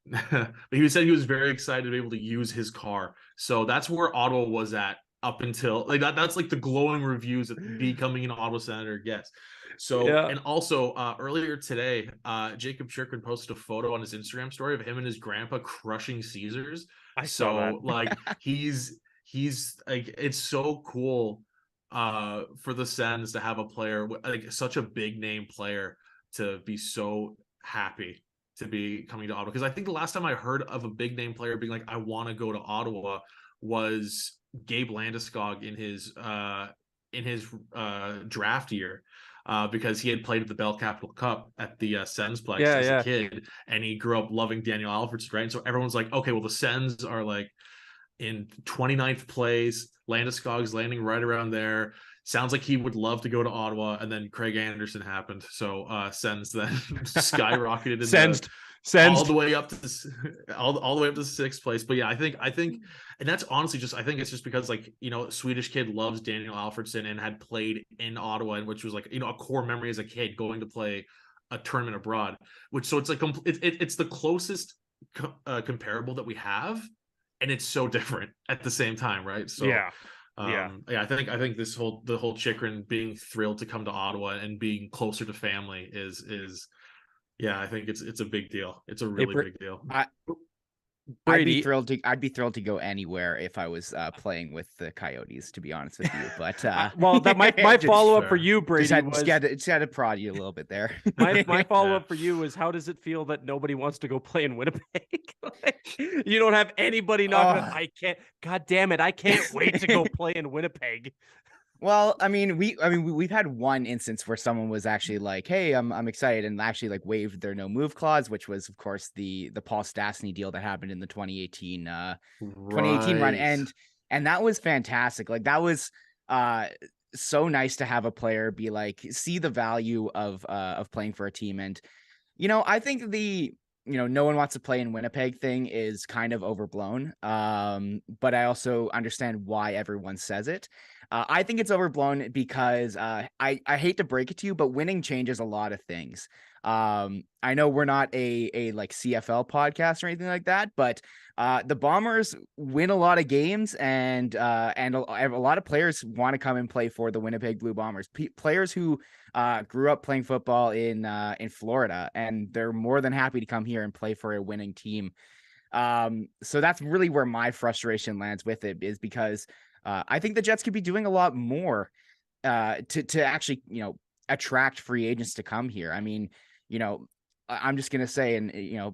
But he said he was very excited to be able to use his car. So that's where Ottawa was at up until like that. That's like the glowing reviews that becoming an Ottawa Senator gets. So Yeah. and also earlier today, Jacob Chychrun posted a photo on his Instagram story of him and his grandpa crushing Caesars. I saw that. Like he's like it's so cool for the Sens to have a player like such a big name player to be so happy to be coming to Ottawa, because I think the last time I heard of a big name player being like I want to go to Ottawa was Gabe Landeskog in his draft year, because he had played at the Bell Capital Cup at the Sensplex as a kid, and he grew up loving Daniel Alfredson, right? And so everyone's like, okay, well the Sens are like in 29th place, Landeskog's landing right around there. Sounds like he would love to go to Ottawa, and then Craig Anderson happened. So Sens then skyrocketed all the way up to all the way up to 6th place. But yeah, I think, and that's honestly just I think it's just because like Swedish kid loves Daniel Alfredson and had played in Ottawa, and which was like a core memory as a kid going to play a tournament abroad. Which so it's like it's the closest comparable that we have, and it's so different at the same time, right? So yeah. I think the whole Chychrun being thrilled to come to Ottawa and being closer to family is yeah, I think it's a big deal. It's a really big deal. Brady, I'd be thrilled to go anywhere if I was playing with the Coyotes, to be honest with you. But well, that my follow up for you, Brady, just had to prod you a little bit there. my follow up for you is, how does it feel that nobody wants to go play in Winnipeg? Like, you don't have anybody knocking. I can't. God damn it! I can't wait to go play in Winnipeg. Well, we've had one instance where someone was actually like, "Hey, I'm excited," and actually like waived their no move clause, which was of course the Paul Stastny deal that happened in the 2018 run, and that was fantastic. Like that was so nice to have a player be like, see the value of playing for a team. And I think the no one wants to play in Winnipeg thing is kind of overblown. But I also understand why everyone says it. I think it's overblown because I hate to break it to you, but winning changes a lot of things. I know we're not a like CFL podcast or anything like that, but the Bombers win a lot of games, and a lot of players want to come and play for the Winnipeg Blue Bombers. Players who grew up playing football in Florida, and they're more than happy to come here and play for a winning team. So that's really where my frustration lands with it, is because I think the Jets could be doing a lot more to actually, attract free agents to come here. I mean, I'm just going to say, and,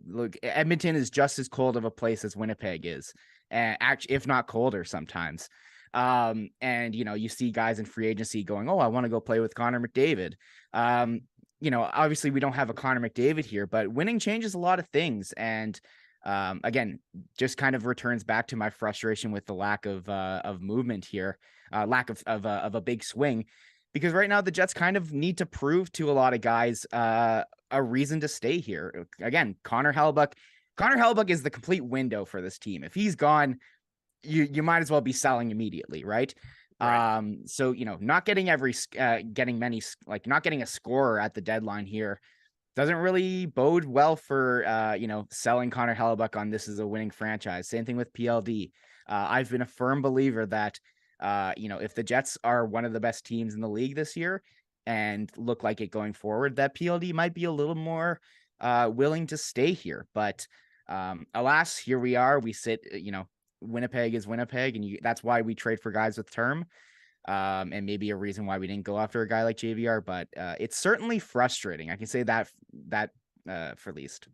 look, Edmonton is just as cold of a place as Winnipeg is, and actually, if not colder sometimes. And, you see guys in free agency going, oh, I want to go play with Connor McDavid. Obviously we don't have a Connor McDavid here, but winning changes a lot of things. And, again, just kind of returns back to my frustration with the lack of movement here, lack of a big swing, because right now the Jets kind of need to prove to a lot of guys a reason to stay here. Again, Connor Hellebuyck Connor Hellebuyck is the complete window for this team. If he's gone, you might as well be selling immediately, right? Right. So not getting not getting a scorer at the deadline here doesn't really bode well for selling Connor Hellebuyck on this is a winning franchise. Same thing with PLD. I've been a firm believer that if the Jets are one of the best teams in the league this year and look like it going forward, that PLD might be a little more willing to stay here. But alas, here we are. We sit, Winnipeg is Winnipeg, and that's why we trade for guys with term. And maybe a reason why we didn't go after a guy like JVR, but it's certainly frustrating. I can say that for least.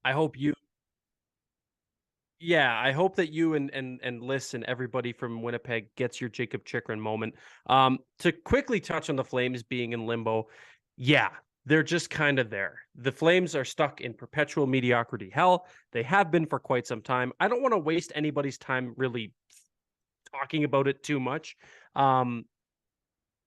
I hope that you and Liz and everybody from Winnipeg gets your Jacob Chychrun moment. To quickly touch on the Flames being in limbo, yeah, they're just kind of there. The Flames are stuck in perpetual mediocrity hell. They have been for quite some time. I don't want to waste anybody's time really talking about it too much.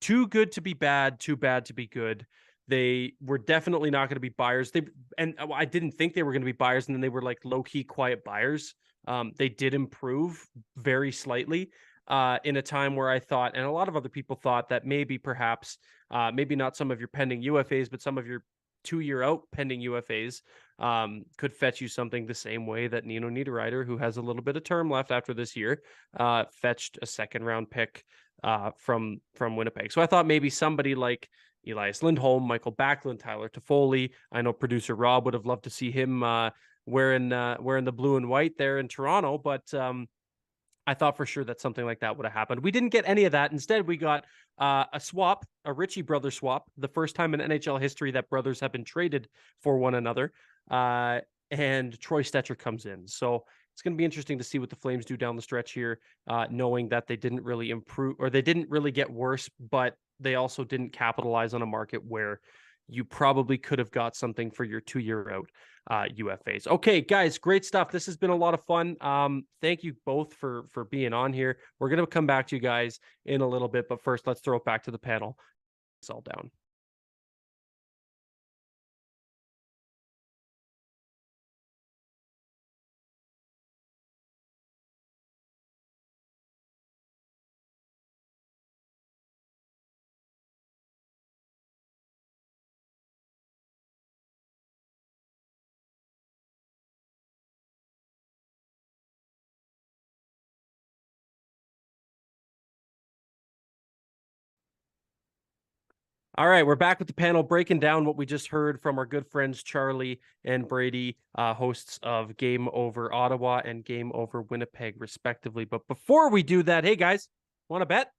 Too good to be bad, too bad to be good. They were definitely not going to be buyers. I didn't think they were going to be buyers, and then they were like low-key quiet buyers. They did improve very slightly in a time where I thought, and a lot of other people thought, that perhaps maybe not some of your pending UFAs, but some of your 2-year out pending UFAs could fetch you something the same way that Nino Niederreiter, who has a little bit of term left after this year, fetched a 2nd-round pick from Winnipeg. So I thought maybe somebody like Elias Lindholm, Michael Backlund, Tyler Toffoli. I know producer Rob would have loved to see him wearing the blue and white there in Toronto, but I thought for sure that something like that would have happened. We didn't get any of that. Instead, we got a swap, a Ritchie brother swap, the first time in NHL history that brothers have been traded for one another. And Troy Stecher comes in. So it's going to be interesting to see what the Flames do down the stretch here, knowing that they didn't really improve, or they didn't really get worse, but they also didn't capitalize on a market where you probably could have got something for your 2-year out UFAs. Okay, guys, great stuff. This has been a lot of fun. Thank you both for being on here. We're going to come back to you guys in a little bit, but first let's throw it back to the panel. It's all down. All right, we're back with the panel breaking down what we just heard from our good friends Charlie and Brady, hosts of Game Over Ottawa and Game Over Winnipeg, respectively. But before we do that, hey guys, want to bet?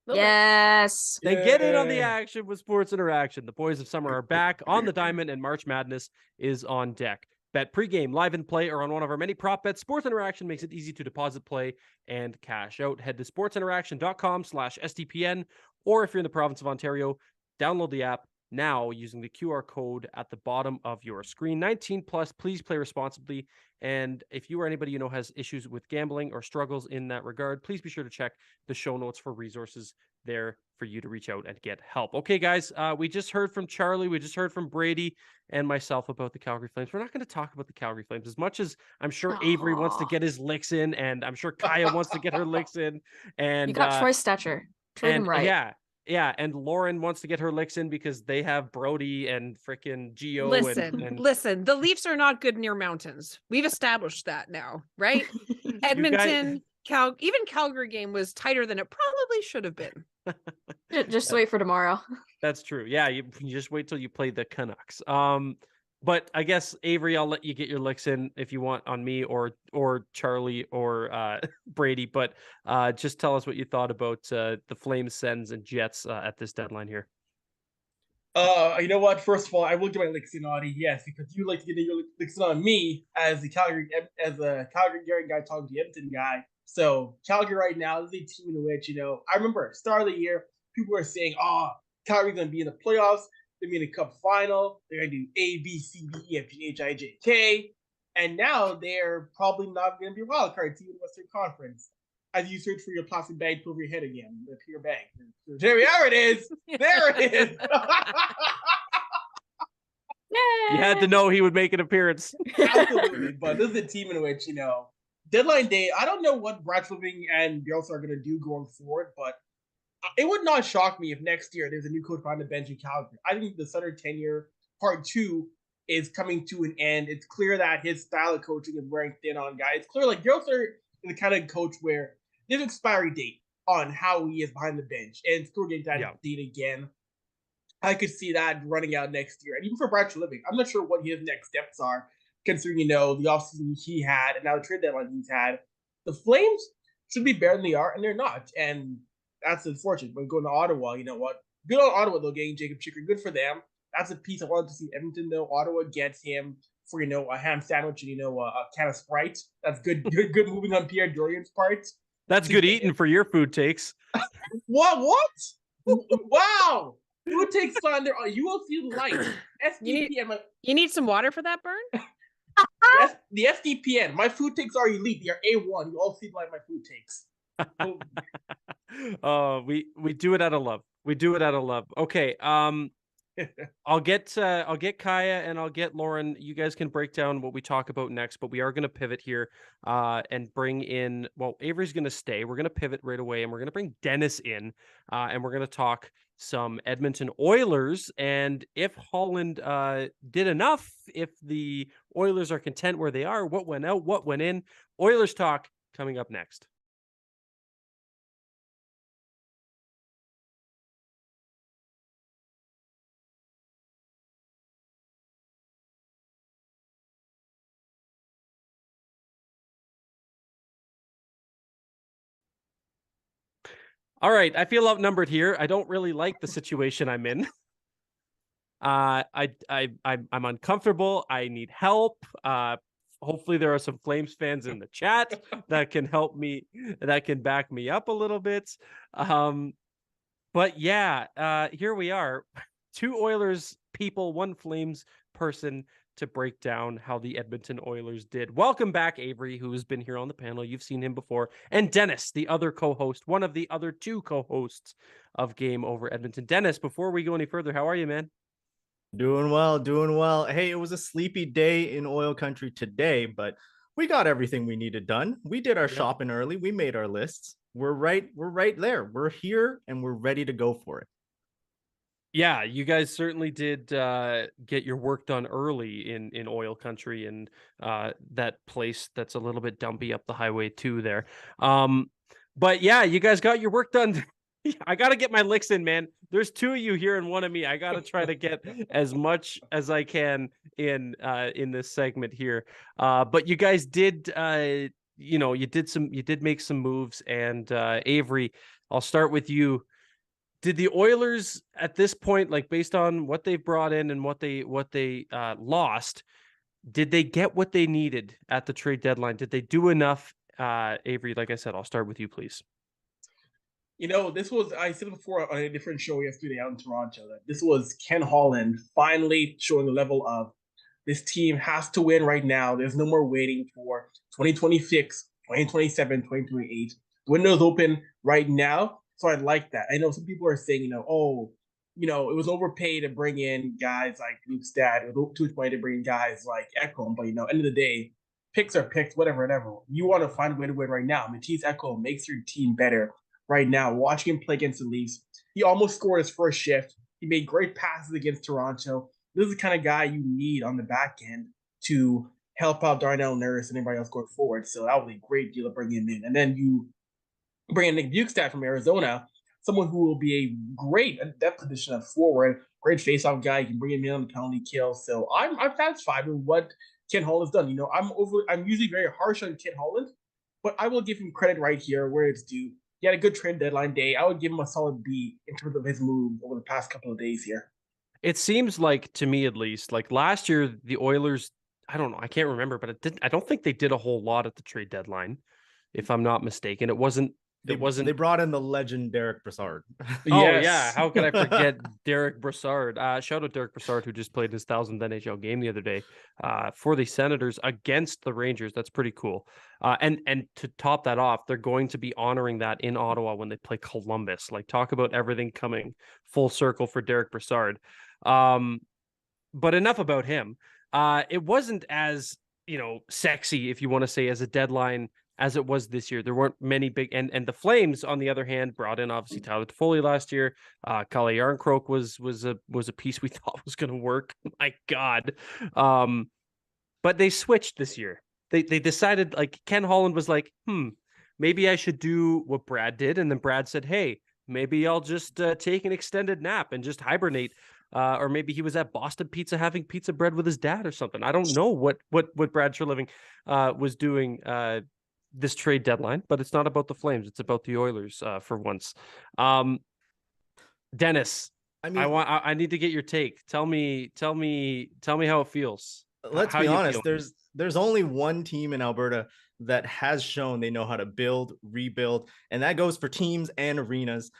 Yes. They get in on the action with Sports Interaction. The boys of summer are back on the diamond, and March Madness is on deck. Bet pregame, live and play, or on one of our many prop bets. Sports Interaction makes it easy to deposit, play, and cash out. Head to sportsinteraction.com/SDPN, or if you're in the province of Ontario, download the app now using the QR code at the bottom of your screen. 19 plus, please play responsibly. And if you or anybody you know has issues with gambling or struggles in that regard, please be sure to check the show notes for resources there for you to reach out and get help. Okay, guys, we just heard from Charlie. We just heard from Brady and myself about the Calgary Flames. We're not going to talk about the Calgary Flames as much as I'm sure Avery wants to get his licks in, and I'm sure Kaya wants to get her licks in. And you got Troy Stecher. Treat him right. Yeah, and Lauren wants to get her licks in because they have Brody and frickin' Gio. Listen, the Leafs are not good near mountains. We've established that now, right? Edmonton, even Calgary game was tighter than it probably should have been. Just wait for tomorrow. That's true. Yeah, you just wait till you play the Canucks. But I guess, Avery, I'll let you get your licks in if you want on me or Charlie or Brady. But just tell us what you thought about the Flames, Sens, and Jets at this deadline here. You know what? First of all, I will get my licks in, Auddie. Yes, because you like to get your licks in on me as a Calgary guy talking to the Edmonton guy. So Calgary right now is a team in which, I remember start of the year, people were saying, Calgary's going to be in the playoffs. They're going to Cup final. They're going to do A, B, C, D, E, F, G, H, I, J, K. And now they're probably not going to be a wild card team in the Western Conference. As you search for your plastic bag over your head again, the pure bag. There it is. There it is. You had to know he would make an appearance. Absolutely, but this is a team in which, deadline day, I don't know what Brad Flipping and Bielsa are going to do going forward, but it would not shock me if next year there's a new coach behind the bench in Calgary. I think the Sutter tenure part 2 is coming to an end. It's clear that his style of coaching is wearing thin on guys. It's clear like Bielsa is the kind of coach where there's an expiry date on how he is behind the bench, and still getting that date again. I could see that running out next year. And even for Brad Flipping, I'm not sure what his next steps are, considering, the offseason he had and now the trade deadline he's had. The Flames should be better than they are, and they're not. And that's unfortunate. But going to Ottawa, you know what? Good on Ottawa, though, getting Jacob Chikrin. Good for them. That's a piece I wanted to see Edmonton, though. Ottawa gets him for, a ham sandwich and, a can of Sprite. That's good moving on Pierre Dorian's part. That's good eating for your food takes. What? Wow. Food takes slander. You will see light. SDPN. You need some water for that, Burn? Yes, the SDPN. My food takes are elite. They are A1. You all see like my food takes. We do it out of love. We do it out of love. Okay. I'll get Kaya and I'll get Lauren. You guys can break down what we talk about next, but we are going to pivot here and bring in. Well, Avery's going to stay. We're going to pivot right away, and we're going to bring Dennis in, and we're going to talk some Edmonton Oilers and if Holland did enough. If the Oilers are content where they are, what went out, what went in. Oilers talk coming up next. All right, I feel outnumbered here. I don't really like the situation I'm in. I'm uncomfortable. I need help. Hopefully there are some Flames fans in the chat that can help me, that can back me up a little bit. But yeah, here we are. 2 Oilers people, 1 Flames person to break down how the Edmonton Oilers did. Welcome back, Avery, who has been here on the panel. You've seen him before. And Dennis, the other co-host, one of the other 2 co-hosts of Game Over Edmonton. Dennis, before we go any further, how are you, man? Doing well. Hey, it was a sleepy day in oil country today, but we got everything we needed done. We did our shopping early. We made our lists. We're right there. We're here and we're ready to go for it. Yeah, you guys certainly did get your work done early in oil country and that place that's a little bit dumpy up the highway too there. But yeah, you guys got your work done. I got to get my licks in, man. There's 2 of you here and 1 of me. I got to try to get as much as I can in this segment here. But you guys did, you did make some moves. And Avery, I'll start with you. Did the Oilers at this point, like based on what they've brought in and what they lost, did they get what they needed at the trade deadline? Did they do enough? Avery, like I said, I'll start with you, please. This was, I said before on a different show yesterday out in Toronto, that this was Ken Holland finally showing the level of this team has to win right now. There's no more waiting for 2026, 2027, 2028. The window's open right now. So I like that. I know some people are saying, it was overpaid to bring in guys like Luke Stad. It was too much money to bring in guys like Ekholm. But, end of the day, picks are picks, whatever. You want to find a way to win right now. Matisse Ekholm makes your team better right now. Watching him play against the Leafs, he almost scored his first shift. He made great passes against Toronto. This is the kind of guy you need on the back end to help out Darnell Nurse and anybody else going forward. So that was a great deal to bring him in. And then you bring in Nick Bukestad from Arizona, someone who will be a great depth position at forward, great faceoff guy. You can bring him in on the penalty kill. So I'm satisfied with what Ken Holland's done. I'm usually very harsh on Ken Holland, but I will give him credit right here where it's due. He had a good trade deadline day. I would give him a solid B in terms of his move over the past couple of days here. It seems like, to me at least, like last year, the Oilers, I don't know, I can't remember, but I don't think they did a whole lot at the trade deadline, if I'm not mistaken. They brought in the legend Derek Brassard. Yeah, how could I forget Derek Brassard? Shout out Derek Brassard, who just played his 1000th NHL game the other day for the Senators against the Rangers. That's pretty cool. And to top that off, they're going to be honoring that in Ottawa when they play Columbus. Like, talk about everything coming full circle for Derek Brassard. but enough about him. It wasn't as, sexy, if you want to say, as a deadline as it was this year. There weren't many big, and the Flames, on the other hand, brought in obviously Tyler Toffoli last year. Kalle Järnkrok was a piece we thought was going to work. My God. But they switched this year. They decided, like, Ken Holland was like, maybe I should do what Brad did. And then Brad said, hey, maybe I'll just take an extended nap and just hibernate. Or maybe he was at Boston Pizza having pizza bread with his dad or something. I don't know what Brad Treliving was doing this trade deadline, but it's not about the Flames. It's about the Oilers for once. Dennis, I need to get your take. Tell me how it feels. Let's be honest. There's only one team in Alberta that has shown they know how to build, rebuild, and that goes for teams and arenas.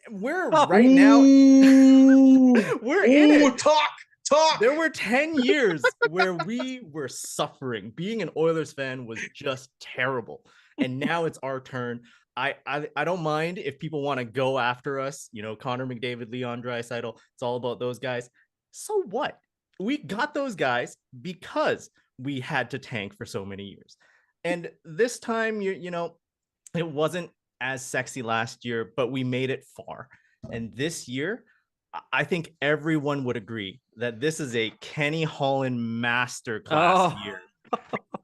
We're right now. We're in it. Talk. There were 10 years where we were suffering. Being an Oilers fan was just terrible, and now it's our turn. I don't mind if people want to go after us. Connor McDavid, Leon Draisaitl. It's all about those guys. So what? We got those guys because we had to tank for so many years. And this time, it wasn't as sexy last year, but we made it far. And this year, I think everyone would agree that this is a Kenny Holland masterclass year.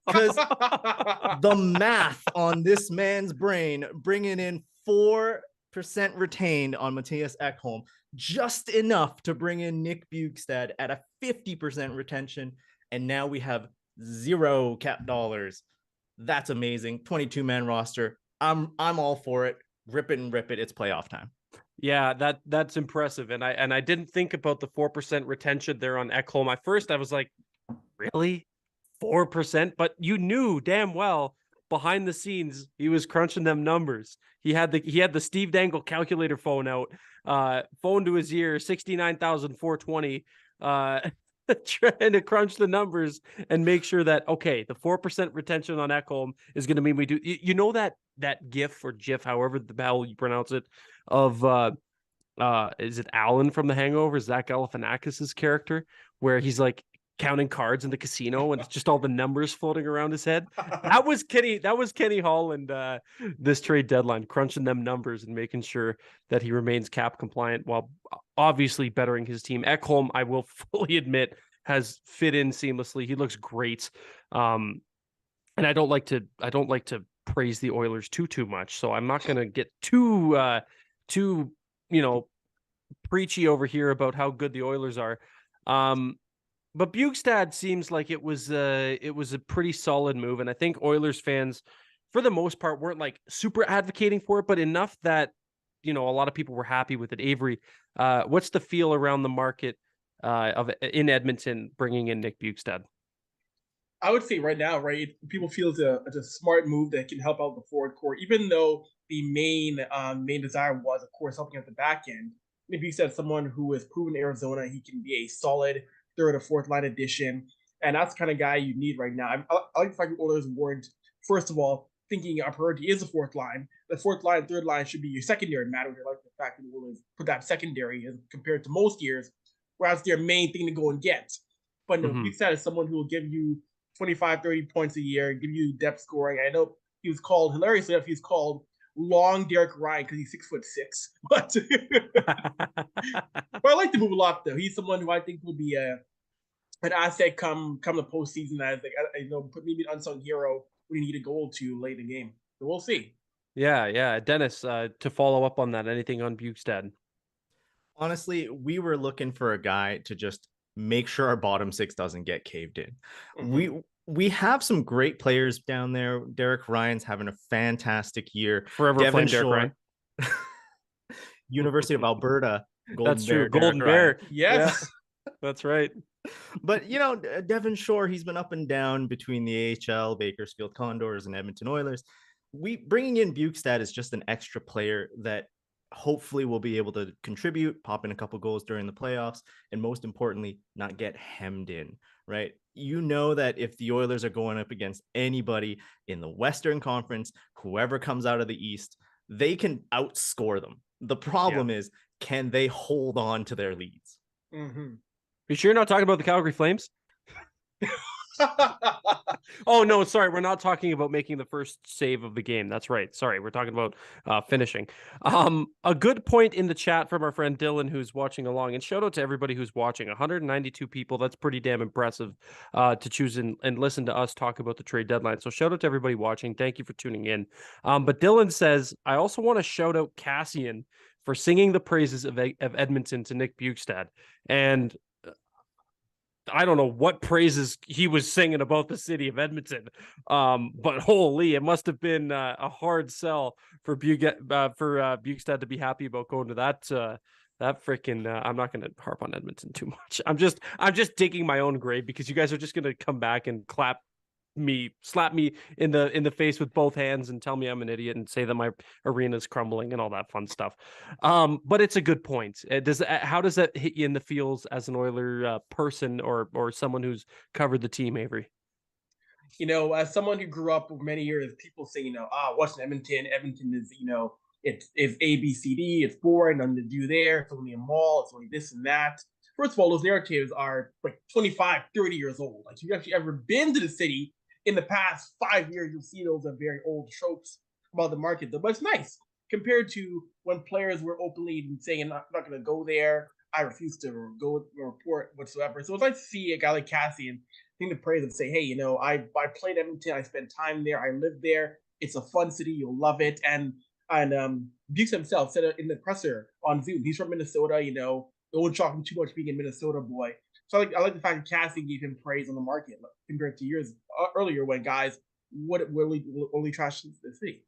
Because the math on this man's brain, bringing in 4% retained on Mattias Ekholm, just enough to bring in Nick Bjugstad at a 50% retention, and now we have 0 cap dollars. That's amazing. 22-man roster. I'm all for it. Rip it and rip it. It's playoff time. Yeah, that's impressive. And I didn't think about the 4% retention there on Ekholm. At first, I was like, really? 4%? But you knew damn well behind the scenes he was crunching them numbers. He had the Steve Dangle calculator phone out, phone to his ear, 69,420, trying to crunch the numbers and make sure that, okay, the 4% retention on Ekholm is going to mean we do. That GIF or GIF, however the hell you pronounce it, of is it Alan from The Hangover? Zach Galifianakis's character, where he's like counting cards in the casino and it's just all the numbers floating around his head. That was Kenny Holland this trade deadline, crunching them numbers and making sure that he remains cap compliant while obviously bettering his team. Ekholm, I will fully admit, has fit in seamlessly. He looks great. And I don't like to praise the Oilers too much, so I'm not going to get too preachy over here about how good the Oilers are. But Bjugstad seems like it was a pretty solid move, and I think Oilers fans, for the most part, weren't like super advocating for it, but enough that a lot of people were happy with it. Avery, what's the feel around the market in Edmonton bringing in Nick Bjugstad? I would say right now, right, people feel it's a smart move that can help out the forward core, even though the main desire was, of course, helping at the back end. Nick Bjugstad, someone who has proven in Arizona he can be a solid third or fourth line addition, and that's the kind of guy you need right now. I like the fact the Oilers weren't, first of all, thinking our priority is the fourth line. The fourth line, third line should be your secondary matter. I like the fact that the Oilers put that secondary as compared to most years, where that's their main thing to go and get. But no, Bjugstad is someone who will give you 25, 30 points a year, give you depth scoring. I know he was called, hilariously enough, he's called Long Derek Ryan because he's 6'6", but I like the move a lot though. He's someone who I think will be an asset come the postseason as maybe an unsung hero when you need a goal to late in the game. So we'll see. Yeah. Dennis, to follow up on that, anything on Bjugstad? Honestly, we were looking for a guy to just make sure our bottom six doesn't get caved in. Mm-hmm. We have some great players down there. Derek Ryan's having a fantastic year. Forever Devin Derek Ryan. University of Alberta. That's true. Golden Bear. Yes. Yeah. That's right. But, Devin Shore, he's been up and down between the AHL, Bakersfield Condors, and Edmonton Oilers. Bringing in Bjugstad is just an extra player that hopefully will be able to contribute, pop in a couple goals during the playoffs, and most importantly, not get hemmed in, right? That if the Oilers are going up against anybody in the Western Conference, whoever comes out of the East, they can outscore them. The problem is, can they hold on to their leads? Mm-hmm. You sure you're not talking about the Calgary Flames? Oh no, sorry, we're not talking about making the first save of the game. That's right. Sorry, we're talking about finishing. A good point in the chat from our friend Dylan, who's watching along, and shout out to everybody who's watching. 192 people. That's pretty damn impressive to choose and listen to us talk about the trade deadline. So shout out to everybody watching. Thank you for tuning in. But Dylan says, I also want to shout out Cassian for singing the praises of Edmonton to Nick Bjugstad. And I don't know what praises he was singing about the city of Edmonton, but holy, it must have been a hard sell for Bjugstad to be happy about going to that freaking. I'm not going to harp on Edmonton too much. I'm just digging my own grave because you guys are just going to come back and slap me in the face with both hands and tell me I'm an idiot and say that my arena's crumbling and all that fun stuff. But it's a good point. How does that hit you in the feels as an Oiler person or someone who's covered the team, Avery? As someone who grew up with many years, people say, what's Edmonton? Edmonton is, it's A, B, C, D. It's boring, nothing to do there. It's only a mall. It's only this and that. First of all, those narratives are like 25, 30 years old. Like, if you've actually ever been to the city in the past 5 years, you'll see those are very old tropes about the market. But it's nice compared to when players were openly saying, I'm not going to go there. I refuse to go report whatsoever. So it's nice to see a guy like Cassian sing the praise and say, hey, I played Edmonton. I spent time there. I lived there. It's a fun city. You'll love it. And Bukes himself said it in the presser on Zoom. He's from Minnesota, no one talking too much being a Minnesota boy. So I like the fact that Cassie gave him praise on the market compared to years earlier when guys would only trash the city.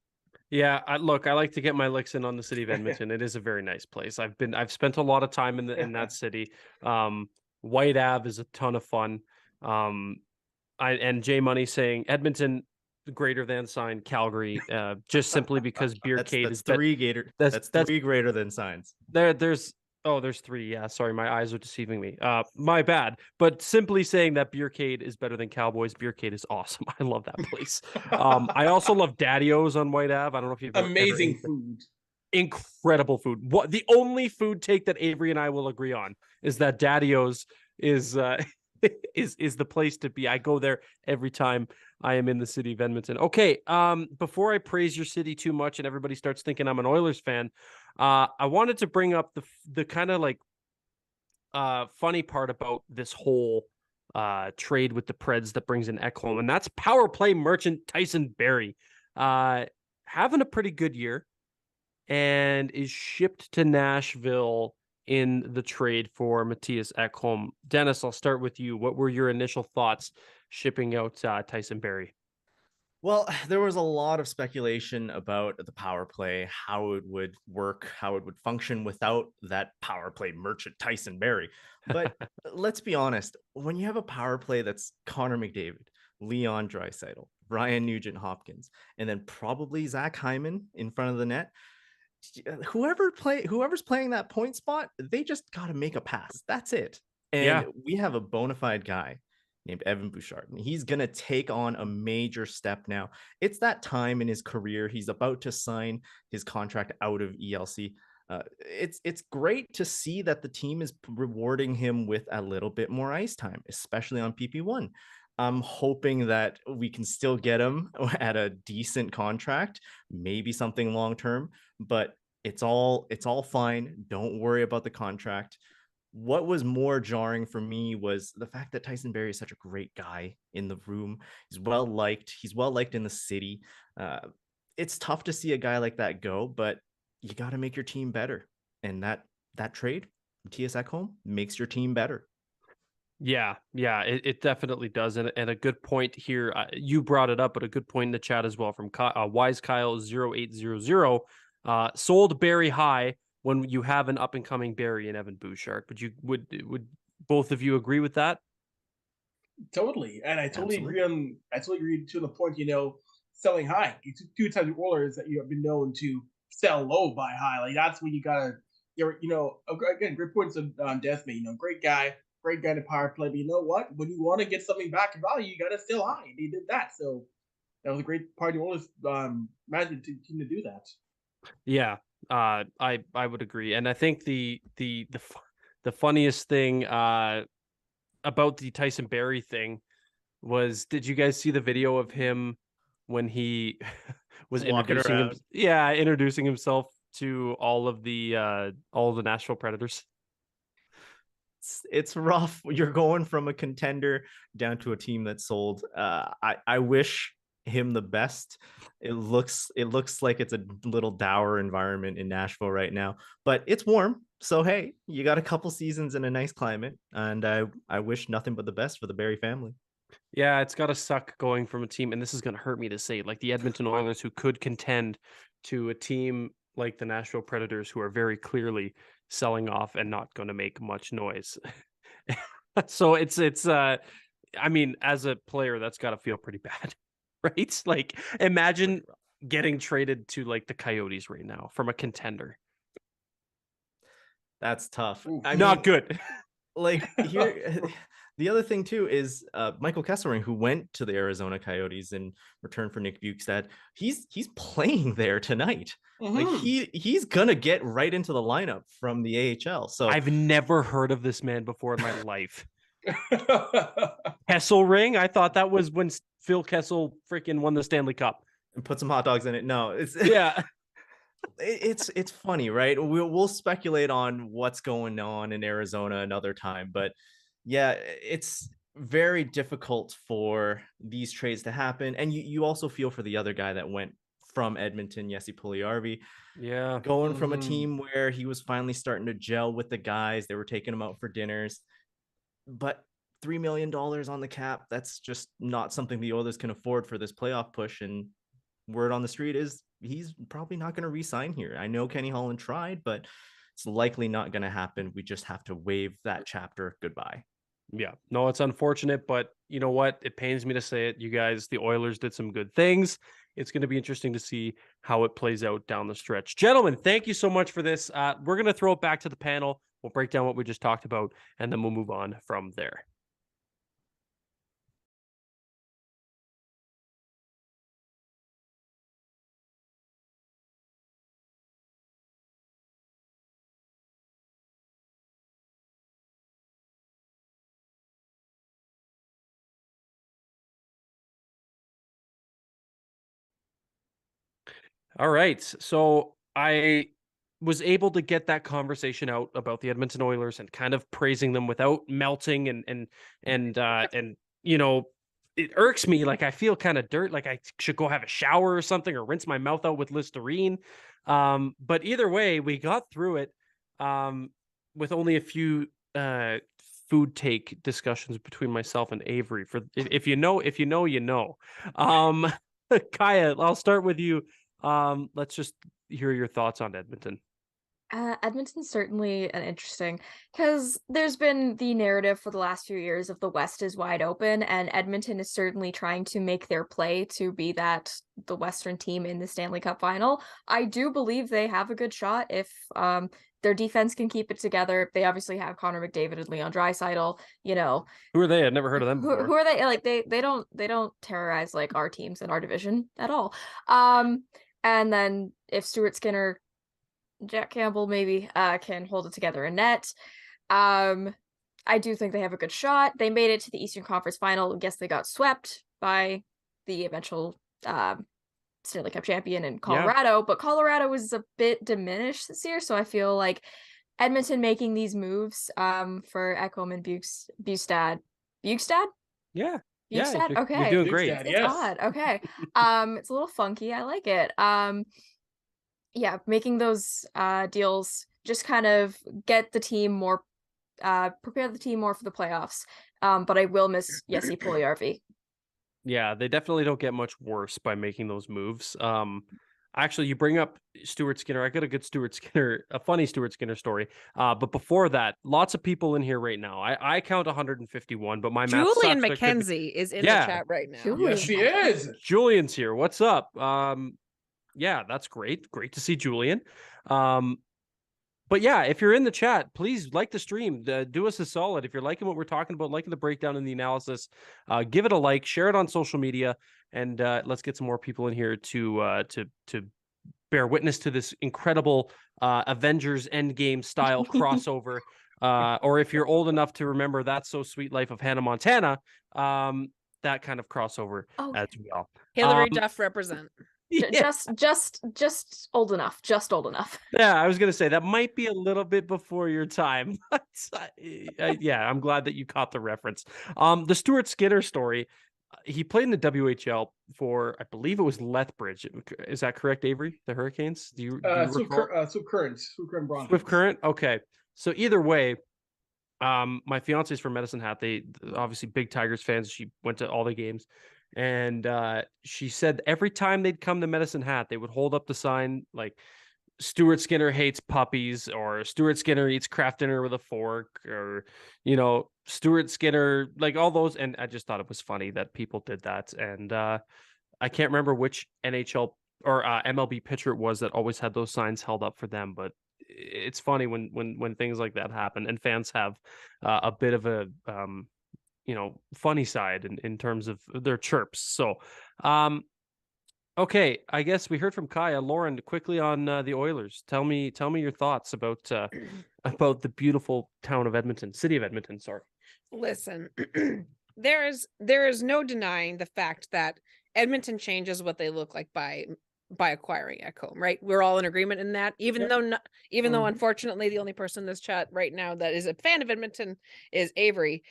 Yeah, I like to get my licks in on the city of Edmonton. It is a very nice place. I've spent a lot of time in that city. White Ave is a ton of fun. And Jay Money saying Edmonton greater than sign Calgary, just simply because Beercade is that's three greater than signs. There's three. Yeah, sorry, my eyes are deceiving me. My bad. But simply saying that Beercade is better than Cowboys, Beercade is awesome. I love that place. I also love Daddy-O's on White Ave. I don't know if you've amazing food. Incredible food. What the only food take that Avery and I will agree on is that Daddy-O's is the place to be. I go there every time I am in the city of Edmonton. Okay, before I praise your city too much and everybody starts thinking I'm an Oilers fan, I wanted to bring up the kind of like funny part about this whole trade with the Preds that brings in Ekholm, and that's power play merchant Tyson Barrie, having a pretty good year, and is shipped to Nashville in the trade for Mattias Ekholm. Dennis, I'll start with you. What were your initial thoughts shipping out Tyson Barrie? Well, there was a lot of speculation about the power play, how it would work, how it would function without that power play merchant Tyson Barrie. But let's be honest, when you have a power play that's Connor McDavid, Leon Draisaitl, Ryan Nugent-Hopkins, and then probably Zach Hyman in front of the net, whoever's playing that point spot, they just got to make a pass. That's it. And we have a bona fide guy named Evan Bouchard, and he's going to take on a major step now. It's that time in his career. He's about to sign his contract out of ELC. It's great to see that the team is rewarding him with a little bit more ice time, especially on PP1. I'm hoping that we can still get him at a decent contract, maybe something long-term, but it's all fine. Don't worry about the contract. What was more jarring for me was the fact that Tyson Barrie is such a great guy in the room. He's well liked. He's well liked in the city. It's tough to see a guy like that go, but you got to make your team better. And that trade, Mattias Ekholm, makes your team better. Yeah, it definitely does. And a good point here. You brought it up, but a good point in the chat as well from Wise Kyle 0800. Sold Barrie high when you have an up and coming Barrie and Evan Bouchard. But would both of you agree with that? Totally, and I totally agree to the point. Selling high. Two times the Oilers that you have been known to sell low, buy high. Like that's when you gotta. Again, great points on Desmond. Great guy to power play. But you know what? When you want to get something back in value, you gotta sell high. They did that, so that was a great part of the Oilers management team to do that. Yeah. I would agree, and I think the funniest thing about the Tyson Barrie thing was, did you guys see the video of him when he was Walking introducing himself to all of the Nashville Predators? It's rough. You're going from a contender down to a team that's sold. I wish him the best. It looks like it's a little dour environment in Nashville right now, but it's warm. So hey, you got a couple seasons in a nice climate, and I wish nothing but the best for the Barrie family. Yeah, it's got to suck going from a team, and this is going to hurt me to say, like the Edmonton Oilers, who could contend, to a team like the Nashville Predators, who are very clearly selling off and not going to make much noise. So I mean, as a player, that's got to feel pretty bad, right? Like, imagine getting traded to like the Coyotes right now from a contender. That's tough. Not good. Like here, the other thing too is Michael Kesselring, who went to the Arizona Coyotes in return for Nick Bjugstad. He's playing there tonight. Like he's gonna get right into the lineup from the AHL. So I've never heard of this man before in my life. Kesselring? I thought that was when Phil Kessel freaking won the Stanley Cup and put some hot dogs in it. No, it's yeah. It's funny, right? We'll speculate on what's going on in Arizona another time, but yeah, it's very difficult for these trades to happen. And you also feel for the other guy that went from Edmonton, Jesse Puljujarvi. Yeah, going from a team where he was finally starting to gel with the guys. They were taking him out for dinners, but $3 million on the cap, that's just not something the Oilers can afford for this playoff push. And word on the street is he's probably not going to re-sign here. I know Kenny Holland tried, but it's likely not going to happen. We just have to wave that chapter goodbye. Yeah, no, it's unfortunate, but you know what? It pains me to say it. You guys, the Oilers did some good things. It's going to be interesting to see how it plays out down the stretch. Gentlemen, thank you so much for this. We're going to throw it back to the panel. We'll break down what we just talked about, and then we'll move on from there. All right. So I was able to get that conversation out about the Edmonton Oilers and kind of praising them without melting and you know, it irks me. Like I feel kind of dirt, like I should go have a shower or something or rinse my mouth out with Listerine. But either way, we got through it with only a few food take discussions between myself and Avery. For if you know, you know. Kaya, I'll start with you. Let's just hear your thoughts on Edmonton. Edmonton's certainly an interesting, because there's been the narrative for the last few years of the West is wide open, and Edmonton is certainly trying to make their play to be the Western team in the Stanley Cup final. I do believe they have a good shot if their defense can keep it together. They obviously have Connor McDavid and Leon Draisaitl. You know, who are they? I've never heard of them before. Who are they? Like they don't terrorize like our teams in our division at all. And then if Stuart Skinner, Jack Campbell maybe can hold it together in net. I do think they have a good shot. They made it to the Eastern Conference Final. I guess they got swept by the eventual Stanley Cup champion in Colorado, but Colorado was a bit diminished this year, so I feel like Edmonton making these moves for Ekholm and Bjugstad. Yeah. Bjugstad? Yeah, okay. you're doing great. It's odd. Okay. It's a little funky. I like it. Yeah, making those deals just kind of get the team more prepare the team more for the playoffs. But I will miss Jesse Puljujarvi. Yeah, they definitely don't get much worse by making those moves. Actually, you bring up Stuart Skinner. I got a funny Stuart Skinner story. But before that, lots of people in here right now. I count 151, but my math sucks. Julian McKenzie is in the chat right now. Yes, he is. Julian's here. What's up? Yeah, that's great. Great to see Julian. But yeah, if you're in the chat, please like the stream. Do us a solid. If you're liking what we're talking about, liking the breakdown and the analysis, give it a like, share it on social media, and let's get some more people in here to bear witness to this incredible Avengers Endgame style crossover or if you're old enough to remember That's So Sweet Life of Hannah Montana, that kind of crossover as well. Hillary Duff represent. Yeah. Just old enough. Just old enough. Yeah, I was gonna say that might be a little bit before your time, but yeah, I'm glad that you caught the reference. The Stuart Skinner story. He played in the WHL for, I believe it was Lethbridge. Is that correct, Avery? The Hurricanes? Do you recall? Swift Current Broncos. Swift Current. Okay, so either way, my fiance is from Medicine Hat. They obviously big Tigers fans. She went to all the games, and she said every time they'd come to Medicine Hat, they would hold up the sign like Stuart Skinner hates puppies, or Stuart Skinner eats Kraft dinner with a fork, or Stuart Skinner, like all those. And I just thought it was funny that people did that. And I can't remember which NHL or MLB pitcher it was that always had those signs held up for them, but it's funny when things like that happen and fans have a bit of a funny side in terms of their chirps. So okay, I guess we heard from Kaya. Lauren, quickly on the Oilers. Tell me your thoughts about the beautiful town of Edmonton, city of Edmonton. Sorry. Listen, there is no denying the fact that Edmonton changes what they look like by acquiring Ekholm, right? We're all in agreement in that. Even though unfortunately the only person in this chat right now that is a fan of Edmonton is Avery.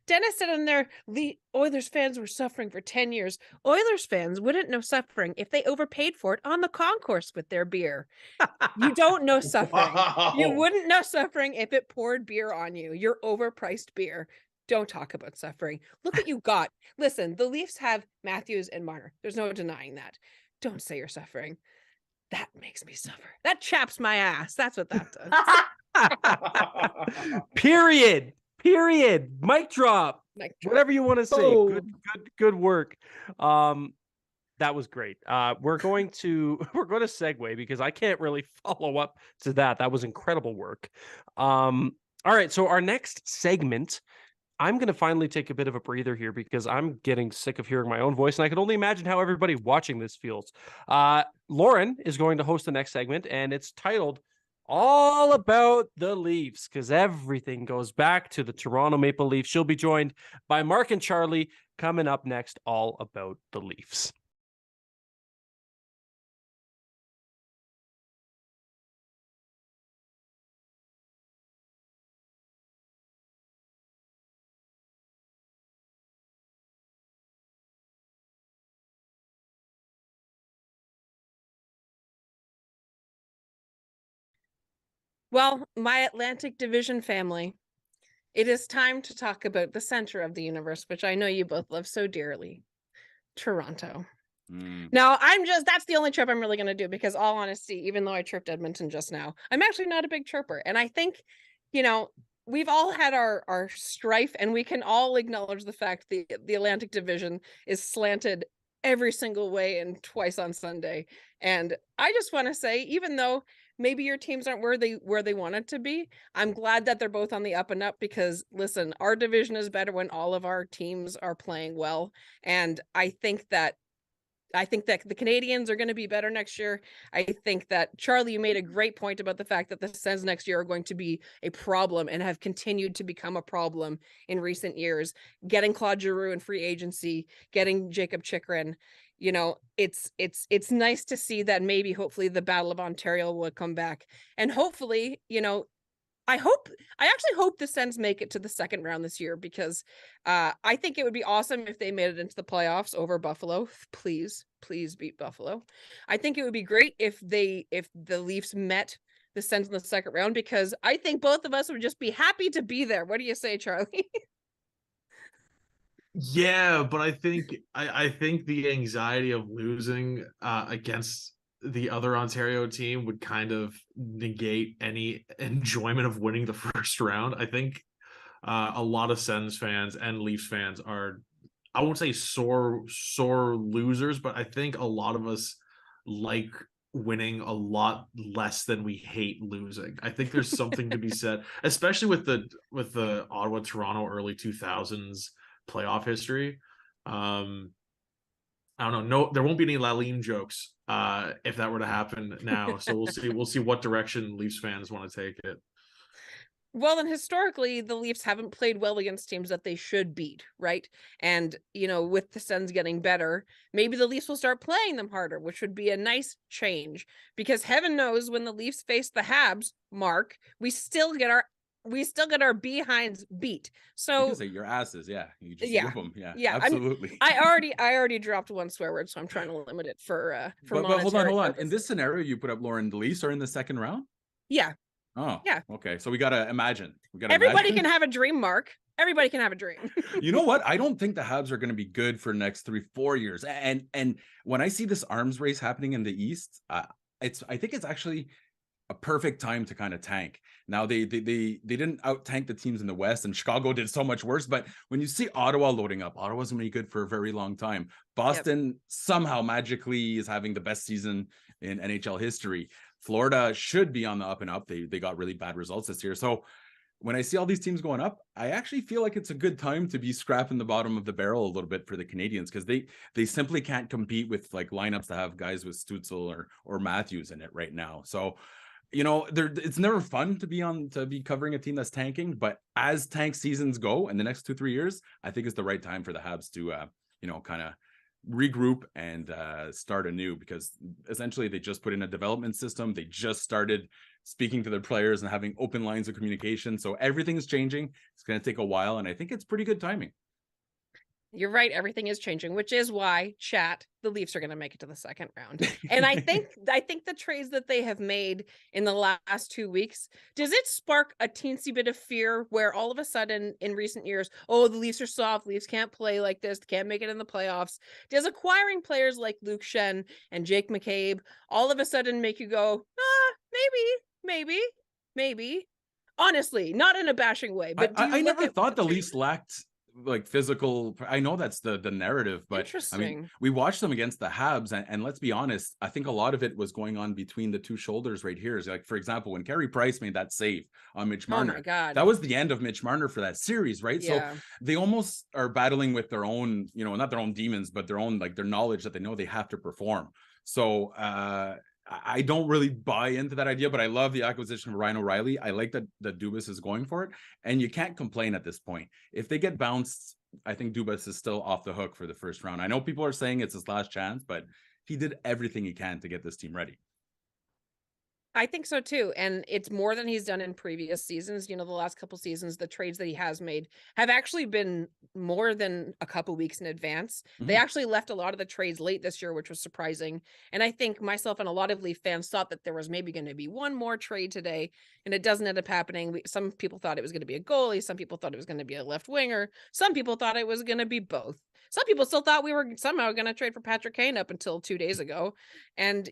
Dennis said in there, the Oilers fans were suffering for 10 years. Oilers fans wouldn't know suffering if they overpaid for it on the concourse with their beer. You don't know suffering. Wow. You wouldn't know suffering if it poured beer on you. Your overpriced beer. Don't talk about suffering. Look what you got. Listen, the Leafs have Matthews and Marner. There's no denying that. Don't say you're suffering. That makes me suffer. That chaps my ass. That's what that does. Period. Mic drop. Whatever you want to say. Oh. Good work. That was great. We're going to segue because I can't really follow up to that. That was incredible work. All right. So our next segment, I'm going to finally take a bit of a breather here because I'm getting sick of hearing my own voice, and I can only imagine how everybody watching this feels. Lauren is going to host the next segment, and it's titled All About the Leafs, because everything goes back to the Toronto Maple Leafs. She'll be joined by Mark and Charlie coming up next, All About the Leafs. Well, my Atlantic Division family, it is time to talk about the center of the universe, which I know you both love so dearly, Toronto. Now, that's the only chirp I'm really going to do because, all honesty, even though I chirped Edmonton just now, I'm actually not a big chirper. And I think, we've all had our strife, and we can all acknowledge the fact the Atlantic Division is slanted every single way and twice on Sunday. And I just want to say, even though maybe your teams aren't where they wanted to be, I'm glad that they're both on the up and up because, listen, our division is better when all of our teams are playing well. And I think that the Canadiens are going to be better next year. I think that, Charlie, you made a great point about the fact that the Sens next year are going to be a problem and have continued to become a problem in recent years. Getting Claude Giroux in free agency, getting Jacob Chychrun, it's nice to see that maybe hopefully the Battle of Ontario will come back. And hopefully, I actually hope the Sens make it to the second round this year because I think it would be awesome if they made it into the playoffs over Buffalo. Please beat Buffalo. I think it would be great if the Leafs met the Sens in the second round because I think both of us would just be happy to be there. What do you say, Charlie? Yeah, but I think the anxiety of losing against the other Ontario team would kind of negate any enjoyment of winning the first round. I think a lot of Sens fans and Leafs fans are, I won't say sore losers, but I think a lot of us like winning a lot less than we hate losing. I think there's something to be said, especially with the Ottawa Toronto early 2000s playoff history. I don't know. No, there won't be any Laline jokes if that were to happen now. So we'll see what direction Leafs fans want to take it. Well, then historically, the Leafs haven't played well against teams that they should beat, right? And, with the Sens getting better, maybe the Leafs will start playing them harder, which would be a nice change. Because heaven knows when the Leafs face the Habs, Mark, we still get our behinds beat. You So can say your asses, yeah. You just Yeah. whip them, yeah. Yeah, absolutely. I already dropped one swear word, so I'm trying to limit it for but hold on. monetary In purposes. this scenario, you put up Lauren, the Leafs are in the second round. Yeah. Oh, Yeah. Okay, so we gotta imagine. Everybody can have a dream, Mark. Everybody can have a dream. You know what? I don't think the Habs are going to be good for the next 3-4 years. And when I see this arms race happening in the East, I think it's actually a perfect time to kind of tank. Now they didn't out tank the teams in the West, and Chicago did so much worse. But when you see Ottawa loading up, Ottawa's going to be good for a very long time. Boston somehow magically is having the best season in NHL history. Florida should be on the up and up. They got really bad results this year. So when I see all these teams going up, I actually feel like it's a good time to be scrapping the bottom of the barrel a little bit for the Canadiens, because they simply can't compete with like lineups that have guys with Stützle or Matthews in it right now. So, it's never fun to be covering a team that's tanking, but as tank seasons go in the next 2-3 years, I think it's the right time for the Habs to kind of regroup and start anew, because essentially they just put in a development system. They just started speaking to their players and having open lines of communication. So everything is changing. It's going to take a while, and I think it's pretty good timing. You're right. Everything is changing, which is why, chat, the Leafs are going to make it to the second round. And I think the trades that they have made in the last 2 weeks, does it spark a teensy bit of fear where all of a sudden in recent years, the Leafs are soft, Leafs can't play like this, can't make it in the playoffs? Does acquiring players like Luke Shen and Jake McCabe all of a sudden make you go, maybe? Honestly, not in a bashing way, but I never thought the Leafs lacked like physical. I know that's the narrative, but I mean, we watched them against the Habs, and let's be honest, I think a lot of it was going on between the two shoulders right here. Like, for example, when Carey Price made that save on Mitch Marner, oh my God, that was the end of Mitch Marner for that series, right? Yeah. So they almost are battling with their own, not their own demons, but their own, like, their knowledge that they know they have to perform. So I don't really buy into that idea, but I love the acquisition of Ryan O'Reilly. I like that Dubas is going for it, and you can't complain at this point. If they get bounced, I think Dubas is still off the hook for the first round. I know people are saying it's his last chance, but he did everything he can to get this team ready. I think so too. And it's more than he's done in previous seasons. The last couple seasons, the trades that he has made have actually been more than a couple weeks in advance. Mm-hmm. They actually left a lot of the trades late this year, which was surprising. And I think myself and a lot of Leaf fans thought that there was maybe going to be one more trade today, and it doesn't end up happening. Some people thought it was going to be a goalie. Some people thought it was going to be a left winger. Some people thought it was going to be both. Some people still thought we were somehow going to trade for Patrick Kane up until 2 days ago. And,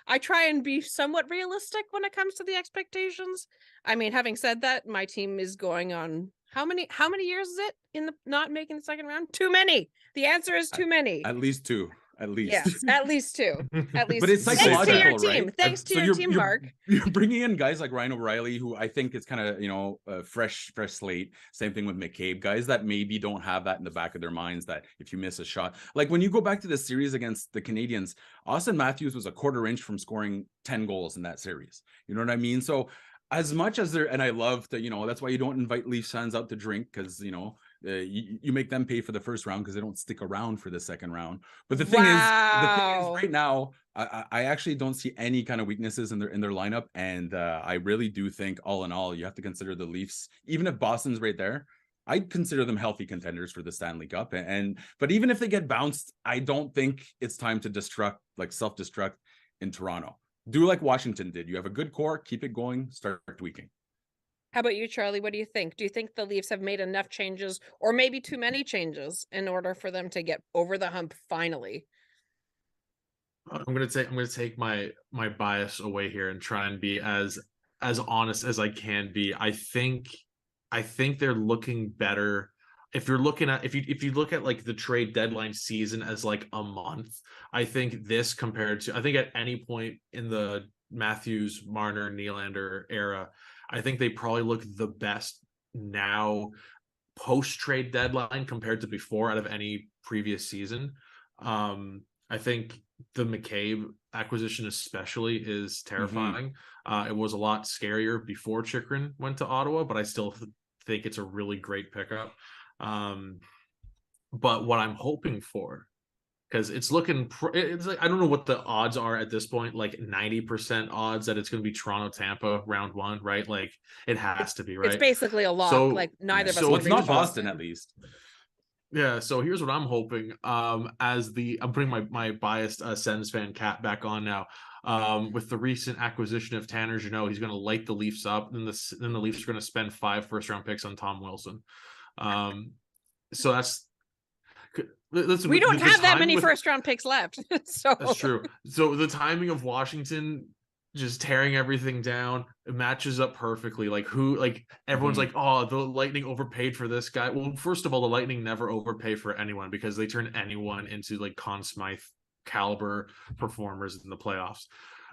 I try and be somewhat realistic when it comes to the expectations. I mean, having said that, my team is going on how many years is it in the not making the second round? Too many. The answer is too many. At least two. At least. Yes, at least two. At least. But it's psychological, thanks to your right? team. Thanks to your team, Mark. You're bringing in guys like Ryan O'Reilly, who I think is kind of, a fresh slate. Same thing with McCabe, guys that maybe don't have that in the back of their minds, that if you miss a shot, like when you go back to the series against the Canadiens, Austin Matthews was a quarter inch from scoring 10 goals in that series. You know what I mean? So as much as they're, and I love that, that's why you don't invite Leafs fans out to drink, because, you make them pay for the first round because they don't stick around for the second round. But the thing is right now, I actually don't see any kind of weaknesses in their lineup. And I really do think, all in all, you have to consider the Leafs, even if Boston's right there, I'd consider them healthy contenders for the Stanley Cup. But even if they get bounced, I don't think it's time to self-destruct in Toronto. Do like Washington did. You have a good core, keep it going, start tweaking. How about you, Charlie? What do you think? Do you think the Leafs have made enough changes, or maybe too many changes, in order for them to get over the hump finally? I'm gonna take my bias away here and try and be as honest as I can be. I think they're looking better. If you look at like the trade deadline season as like a month, I think this compared to, I think at any point in the Matthews, Marner, Nylander era, I think they probably look the best now post trade deadline compared to before out of any previous season. I I think the McCabe acquisition especially is terrifying. It was a lot scarier before Chychrun went to Ottawa, but I still think it's a really great pickup. But what I'm hoping for, because it's looking, it's like, I don't know what the odds are at this point, like 90% odds that it's going to be Toronto, Tampa round 1, right? Like it has to be, right? It's basically a lock. So, like neither of us. so would it's reach not Boston. Boston at least. Yeah, so here's what I'm hoping. I'm putting my biased Sens fan cap back on now. With the recent acquisition of Tanner Jeannot, he's going to light the Leafs up, and then the Leafs are going to spend 5 first-round picks on Tom Wilson. So that's. Listen, We don't have that many first-round picks left. So that's true. So the timing of Washington just tearing everything down, it matches up perfectly. Like everyone's like, oh, the Lightning overpaid for this guy. Well, first of all, the Lightning never overpay for anyone because they turn anyone into like Conn Smythe caliber performers in the playoffs.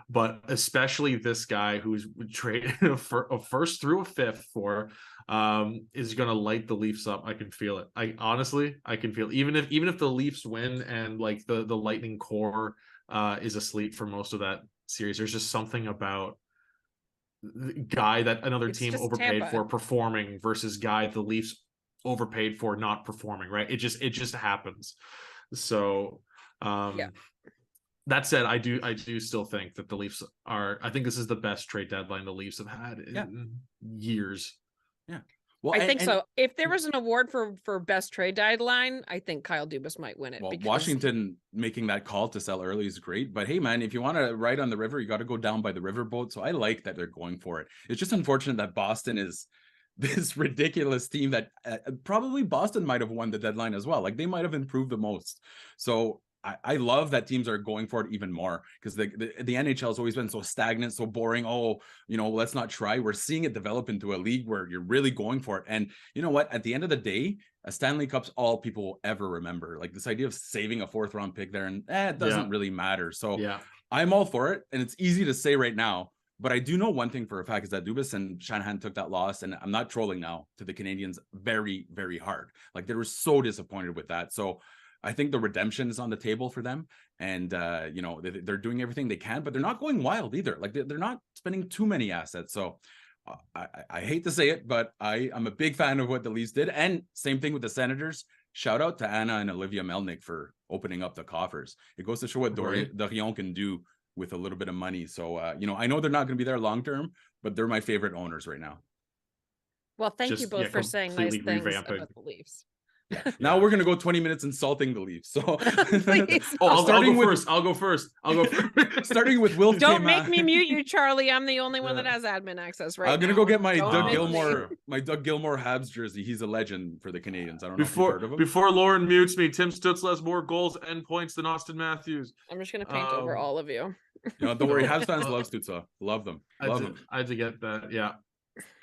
But especially this guy who's traded a first through a fifth for is going to light the Leafs up. I can feel it. I can feel it. Even if the Leafs win and like the Lightning core is asleep for most of that series, there's just something about the guy that another team overpaid for performing versus guy the Leafs overpaid for not performing, right? It just happens. So that said, I do still think that the Leafs I think this is the best trade deadline the Leafs have had in years. Yeah. Well, I think so. If there was an award for best trade deadline, I think Kyle Dubas might win it. Well, because Washington making that call to sell early is great, but hey, man, if you want to ride on the river, you got to go down by the riverboat. So I like that they're going for it. It's just unfortunate that Boston is this ridiculous team that probably Boston might have won the deadline as well. Like they might have improved the most. So I love that teams are going for it even more because the NHL has always been so stagnant, so boring. Oh, let's not try. We're seeing it develop into a league where you're really going for it. And you know what? At the end of the day, a Stanley Cup's all people will ever remember. Like this idea of saving a 4th round pick there, and it doesn't really matter. So I'm all for it. And it's easy to say right now, but I do know one thing for a fact is that Dubas and Shanahan took that loss, and I'm not trolling now, to the Canadiens very, very hard. Like they were so disappointed with that. So I think the redemption is on the table for them, and they're doing everything they can, but they're not going wild either. Like they're not spending too many assets. So I hate to say it, but I'm a big fan of what the Leafs did, and same thing with the Senators. Shout out to Anna and Olivia Melnick for opening up the coffers. It goes to show what Dorion can do with a little bit of money. So I know they're not going to be there long term, but they're my favorite owners right now. Well, thank you both for saying nice things about the Leafs. Now we're gonna go 20 minutes insulting the Leafs. So I'll go first. Starting with Will. Don't make me mute you, Charlie. I'm the only one that has admin access right now. I'm gonna go get my Doug Gilmore Habs jersey. He's a legend for the Canadiens. I don't know if you've heard of him. Before Lauren mutes me, Tim Stützle has more goals and points than Austin Matthews. I'm just gonna paint over all of you. Don't worry, Habs fans love Stützle. Love them. I had to get that. Yeah.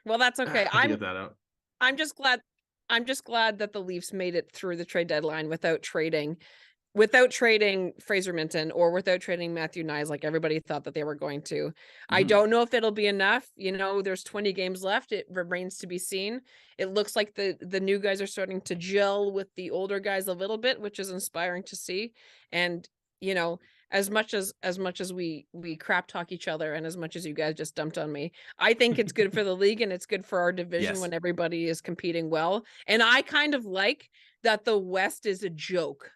Well, that's okay. I get that out. I'm just glad that the Leafs made it through the trade deadline without trading Fraser Minton or without trading Matthew Nyes like everybody thought that they were going to. I don't know if it'll be enough. There's 20 games left. It remains to be seen. It looks like the new guys are starting to gel with the older guys a little bit, which is inspiring to see. And as much as we crap talk each other, and as much as you guys just dumped on me, I think it's good for the league and it's good for our division when everybody is competing well. And I kind of like that the West is a joke.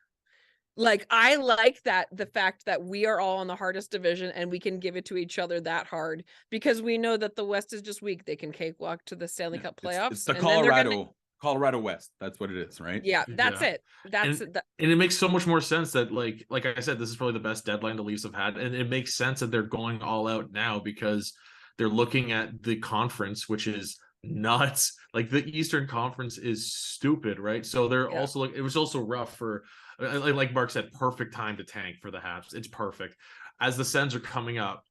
Like I like that the fact that we are all in the hardest division and we can give it to each other that hard because we know that the West is just weak. They can cakewalk to the Stanley Cup playoffs. It's the and Colorado West. That's what it is, right? Yeah, that's it. And it makes so much more sense that like I said, this is probably the best deadline the Leafs have had. And it makes sense that they're going all out now because they're looking at the conference, which is nuts. Like the Eastern Conference is stupid, right? So they're also it was also rough for, like Mark said, perfect time to tank for the Habs. It's perfect. As the Sens are coming up,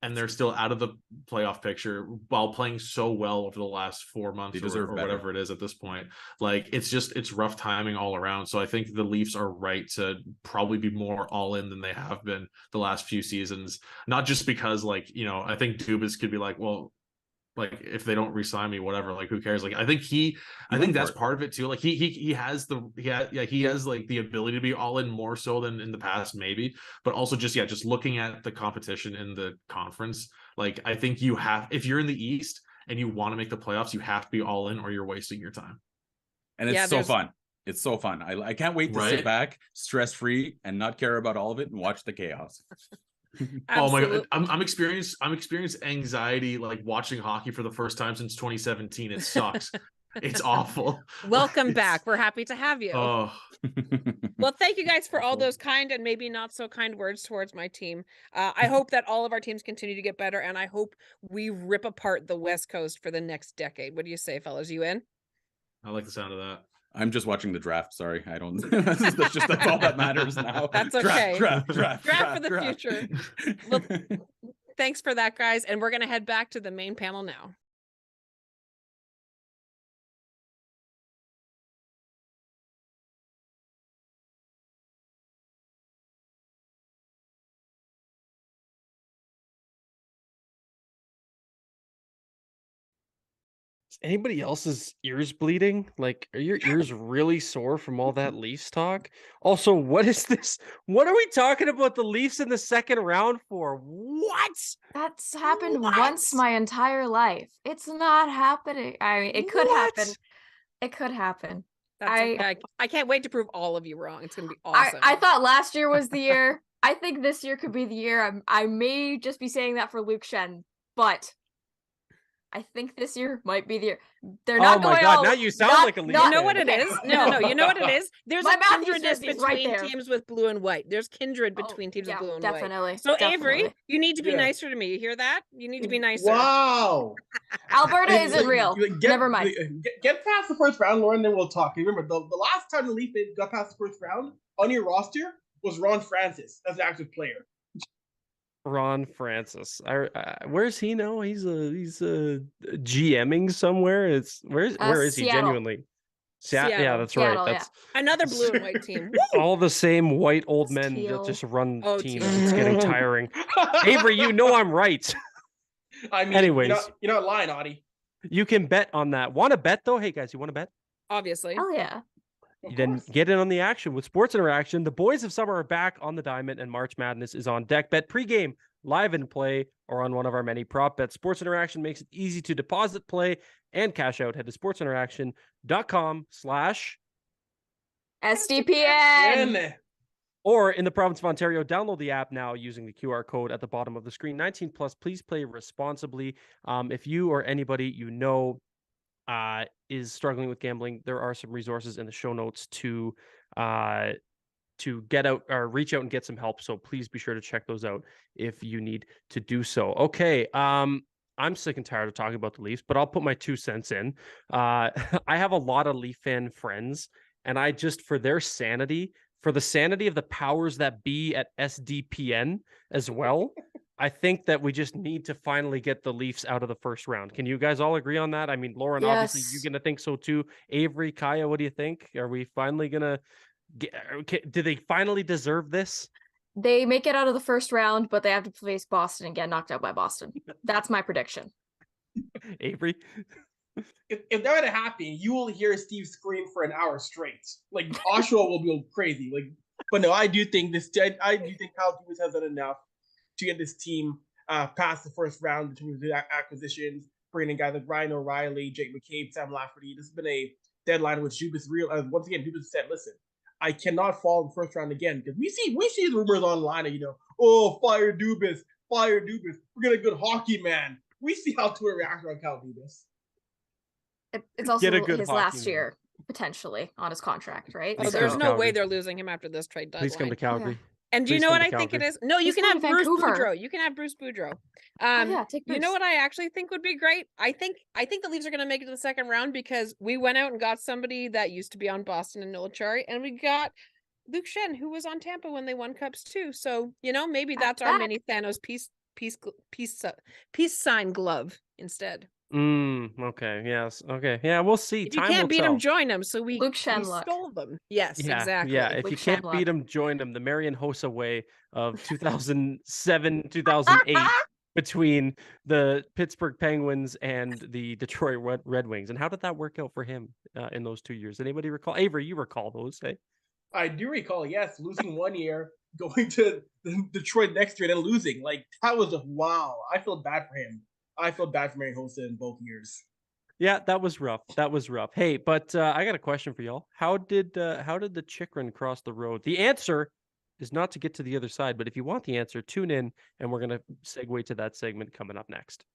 and they're still out of the playoff picture while playing so well over the last 4 months or whatever it is at this point. Like it's rough timing all around. So I think the Leafs are right to probably be more all in than they have been the last few seasons. Not just because I think Dubas could be like, well, Like if they don't re-sign me, whatever, like who cares? Like I think that's part of it too. Like he has like the ability to be all in more so than in the past, maybe, but also just looking at the competition in the conference, like I think if you're in the East and you want to make the playoffs, you have to be all in or you're wasting your time. And it's so fun. It's so fun. I can't wait to sit back, stress-free, and not care about all of it and watch the chaos. Oh my god, I'm experiencing anxiety like watching hockey for the first time since 2017. It sucks. It's awful. Welcome back. We're happy to have you. Oh. Well, thank you guys for all those kind and maybe not so kind words towards my team. I hope that all of our teams continue to get better, and I hope we rip apart the West Coast for the next decade. What do you say, fellas? You in? I like the sound of that. I'm just watching the draft. Sorry, I don't. That's all that matters now. That's okay. Draft for the future. Well, thanks for that, guys. And we're going to head back to the main panel now. Anybody else's ears bleeding? Like, are your ears really sore from all that Leafs talk? Also, what is this? What are we talking about the Leafs in the second round for? What? That's happened once my entire life. It's not happening. I mean, it could happen. It could happen. That's okay. I can't wait to prove all of you wrong. It's going to be awesome. I thought last year was the year. I think this year could be the year. I may just be saying that for Luke Shen, but I think this year might be the year. They're not going. Oh my god! Now you sound like a Leaf. You know what it is? No. You know what it is? There's a kindredness between right teams with blue and white. There's kindred between teams with blue and definitely, white. So definitely. Avery, you need to be nicer to me. You hear that? You need to be nicer. Wow. Alberta isn't real. Never mind. Get past the first round, Lauren, then we'll talk. Remember, the last time the Leafs got past the first round on your roster was Ron Francis as an active player. Ron Francis. Where's he now? He's GMing somewhere. Where is he genuinely? Seattle. Yeah, that's Seattle, right. That's another blue and white team. all the same white old men that just run teams. It's getting tiring. Avery, you know I'm right. I mean, anyways, you're not lying, Auddie. You can bet on that. Want to bet though? Hey guys, you want to bet? Obviously. Oh yeah. Then get in on the action with Sports Interaction. The boys of summer are back on the diamond, and March Madness is on deck. Bet pregame, live and play, or on one of our many prop bets. Sports Interaction makes it easy to deposit, play, and cash out. Head to sportsinteraction.com/SDPN. Or in the province of Ontario, download the app now using the QR code at the bottom of the screen. 18 plus, please play responsibly. If you or anybody you know is struggling with gambling, there are some resources in the show notes to get out or reach out and get some help. So please be sure to check those out if you need to do so. Okay. I'm sick and tired of talking about the Leafs, but I'll put my 2 cents in. I have a lot of Leaf fan friends, and I just, for their sanity, for the sanity of the powers that be at SDPN as well, I think that we just need to finally get the Leafs out of the first round. Can you guys all agree on that? I mean, Lauren, obviously you're going to think so too. Avery, Kaya, what do you think? Are we finally going to do they finally deserve this? They make it out of the first round, but they have to face Boston and get knocked out by Boston. That's my prediction. Avery? If that were to happen, you will hear Steve scream for an hour straight. Like Oshawa will go crazy. But no, I do think Kyle Dubas has done enough to get this team past the first round in terms of acquisitions, bringing in guys like Ryan O'Reilly, Jake McCabe, Sam Lafferty. This has been a deadline which Dubas once again said, listen, I cannot fall in the first round again, because we see rumors online of, fire Dubas. We're getting a good hockey man. We see how Twitter reacts on Kyle Dubas. It's also his last year, potentially, on his contract, right? Oh, there's no way they're losing him after this trade deadline. Please come to Calgary. Okay. And do you know what I think it is? No, you can have Bruce Boudreau. You can have Bruce Boudreau. Take Bruce. You know what I actually think would be great? I think the Leafs are going to make it to the second round because we went out and got somebody that used to be on Boston and Nolichari, and we got Luke Shen, who was on Tampa when they won cups too. So maybe that's our mini Thanos peace sign glove instead. Okay. Yes. Okay. Yeah. We'll see. If you can't beat them, join them. So we stole them. Yes. Yeah, exactly. Yeah. If you can't beat them, join them. The Marian Hossa way of 2007, 2008 between the Pittsburgh Penguins and the Detroit Red Wings. And how did that work out for him in those 2 years? Anybody recall? Avery, you recall those, eh? I do recall, yes, losing one year, going to Detroit next year, and then losing. Like, that was wow. I feel bad for him. I feel bad for Marian Hossa in both years. Yeah, that was rough. That was rough. Hey, but I got a question for y'all. How did the Chychrun cross the road? The answer is not to get to the other side, but if you want the answer, tune in, and we're gonna segue to that segment coming up next.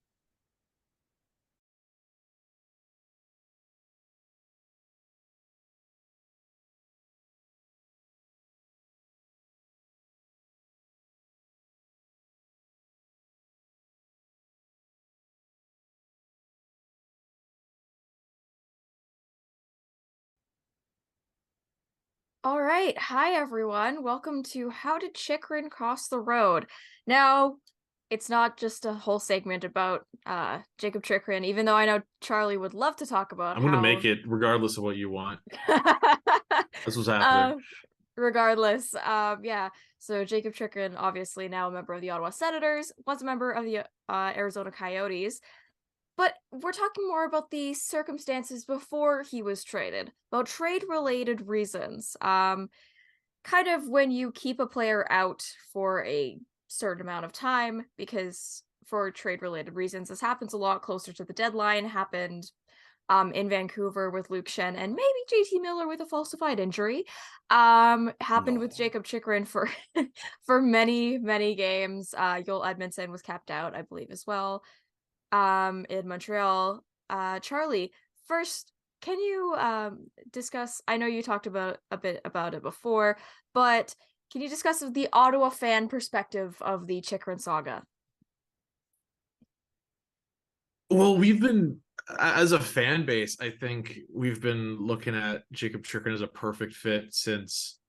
All right. Hi, everyone. Welcome to How Did Chychrun Cross the Road? Now, it's not just a whole segment about Jacob Chychrun, even though I know Charlie would love to talk about I'm going to make it regardless of what you want. That's what's happening. Regardless, yeah. So Jacob Chychrun, obviously now a member of the Ottawa Senators, was a member of the Arizona Coyotes. But we're talking more about the circumstances before he was traded, about trade-related reasons. Kind of when you keep a player out for a certain amount of time, because for trade-related reasons, this happens a lot closer to the deadline, happened in Vancouver with Luke Shen and maybe JT Miller with a falsified injury. Happened with Jacob Chychrun for for many, many games. Joel Edmondson was kept out, I believe, as well. In Montreal. Charlie, first, can you discuss, I know you talked about a bit about it before, but can you discuss the Ottawa fan perspective of the Chychrun saga? Well, we've been, as a fan base, I think we've been looking at Jacob Chychrun as a perfect fit since,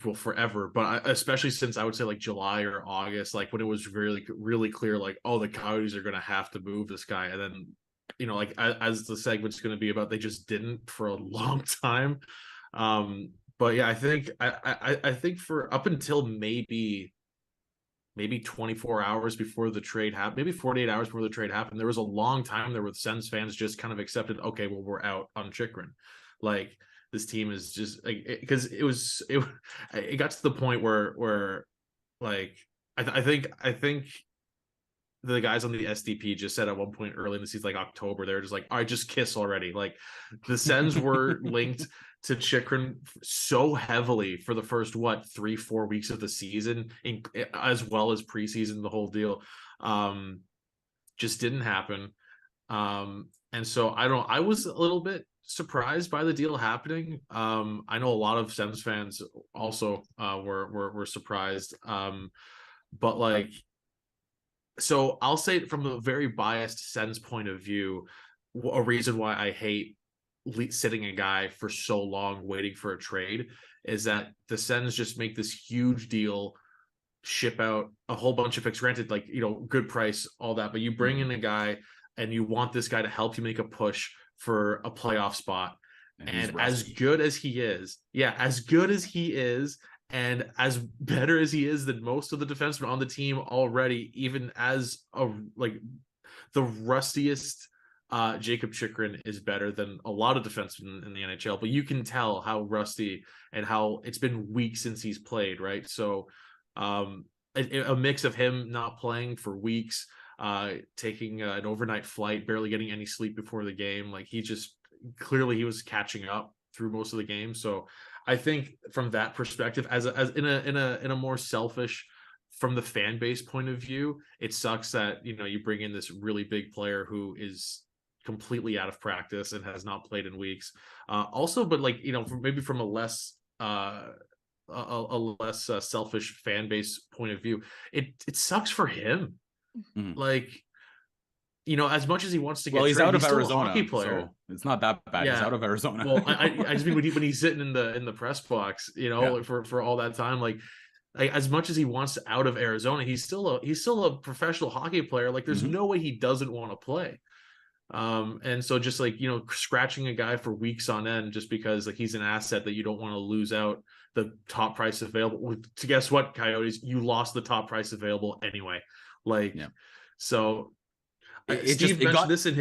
well, forever, but especially since I would say like July or August, like when it was really, really clear, like, oh, the Coyotes are going to have to move this guy. And then, you know, like as the segment's going to be about, they just didn't for a long time. But yeah, I think for up until maybe 24 hours before the trade happened, maybe 48 hours before the trade happened, there was a long time there with Sens fans just kind of accepted, okay, well, we're out on Chychrun. Like, this team is just like, because it got to the point where like I think the guys on the SDP just said at one point early in the season, like October, they're just like, all right, just kiss already. Like, the Sens were linked to Chychrun so heavily for the first 3-4 weeks of the season, as well as preseason, the whole deal. Just didn't happen. And so I was a little bit surprised by the deal happening. I know a lot of Sens fans also were surprised. But like, so I'll say from a very biased Sens point of view, a reason why I hate sitting a guy for so long waiting for a trade is that the Sens just make this huge deal, ship out a whole bunch of picks, granted, like, you know, good price, all that, but you bring in a guy and you want this guy to help you make a push for a playoff spot. And as good as he is, and as better as he is than most of the defensemen on the team already, even as the rustiest, Jacob Chychrun is better than a lot of defensemen in the NHL, but you can tell how rusty and how it's been weeks since he's played, right? So a mix of him not playing for weeks, taking an overnight flight, barely getting any sleep before the game. Like, he was catching up through most of the game. So I think from that perspective, as in a more selfish, from the fan base point of view, it sucks that, you know, you bring in this really big player who is completely out of practice and has not played in weeks. Also, but like, you know, from a less selfish fan base point of view, it sucks for him. Mm-hmm. Like, you know, as much as he wants to get he's traded, out of still Arizona, a hockey player. so it's not that bad. Yeah. He's out of Arizona. Well, I just mean when he's sitting in the press box, you know, for all that time, like as much as he wants out of Arizona, he's still a professional hockey player. Like, there's no way he doesn't want to play. And so just like, you know, scratching a guy for weeks on end just because like he's an asset that you don't want to lose out the top price available. To guess what, Coyotes, you lost the top price available anyway. Like, So It Steve just- it mentioned got- this in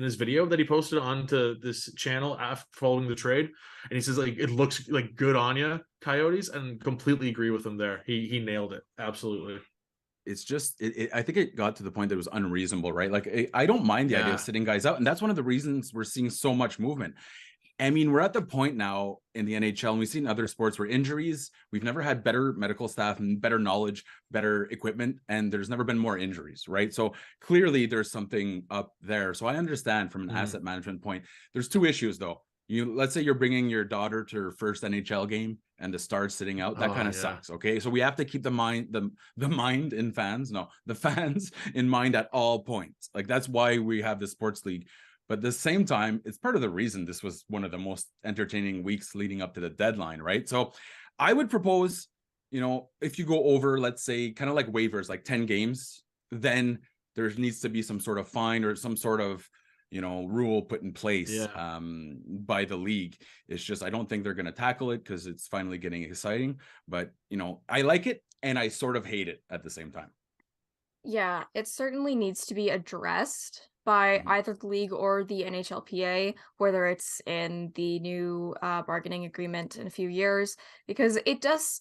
his video that he posted onto this channel after following the trade, and he says like it looks like good on you, Coyotes, and completely agree with him there. He nailed it absolutely. It's just I think it got to the point that it was unreasonable, right? Like I don't mind the idea of sitting guys out, and that's one of the reasons we're seeing so much movement. I mean, we're at the point now in the NHL, and we've seen other sports where injuries, we've never had better medical staff and better knowledge, better equipment, and there's never been more injuries, right? So clearly there's something up there. So I understand from an asset management point. There's two issues though. Let's say you're bringing your daughter to her first NHL game and the star's sitting out. That kind of sucks. Okay, so we have to keep the fans in mind at all points. Like that's why we have the sports league. But at the same time, it's part of the reason this was one of the most entertaining weeks leading up to the deadline, right? So I would propose, if you go over, let's say, kind of like waivers, like 10 games, then there needs to be some sort of fine or some sort of, rule put in place by the league. It's just, I don't think they're going to tackle it because it's finally getting exciting. But, I like it and I sort of hate it at the same time. Yeah, it certainly needs to be addressed by either the league or the NHLPA, whether it's in the new bargaining agreement in a few years, because it does,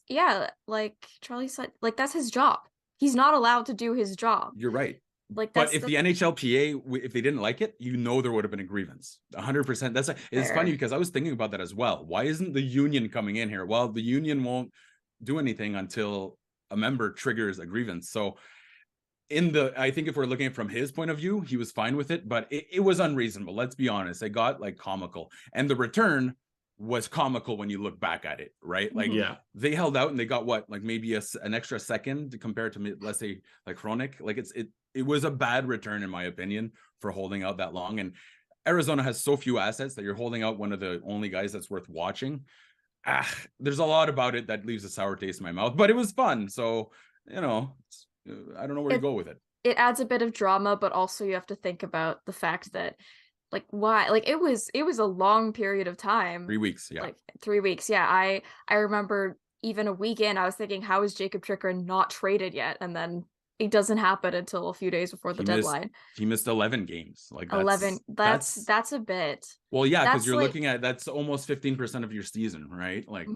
like Charlie said, like that's his job. He's not allowed to do his job. You're right. Like, but if the NHLPA, if they didn't like it, there would have been a grievance. 100%. It's funny because I was thinking about that as well. Why isn't the union coming in here? Well, the union won't do anything until a member triggers a grievance. So I think if we're looking from his point of view, he was fine with it, but it was unreasonable. Let's be honest. It got like comical, and the return was comical when you look back at it, right? Like they held out and they got what, like maybe an extra second compared to, let's say, like Chronic. Like it was a bad return in my opinion for holding out that long. And Arizona has so few assets that you're holding out one of the only guys that's worth watching. There's a lot about it that leaves a sour taste in my mouth, but it was fun. So, I don't know where to go with it. It adds a bit of drama, but also you have to think about the fact that, like, why? Like, it was a long period of time. 3 weeks, yeah. Like 3 weeks, yeah. I remember even a weekend, I was thinking, how is Jacob Tricker not traded yet? And then it doesn't happen until a few days before the deadline. He missed 11 games. Like 11. That's a bit. Well, yeah, because you're looking at that's almost 15% of your season, right? Like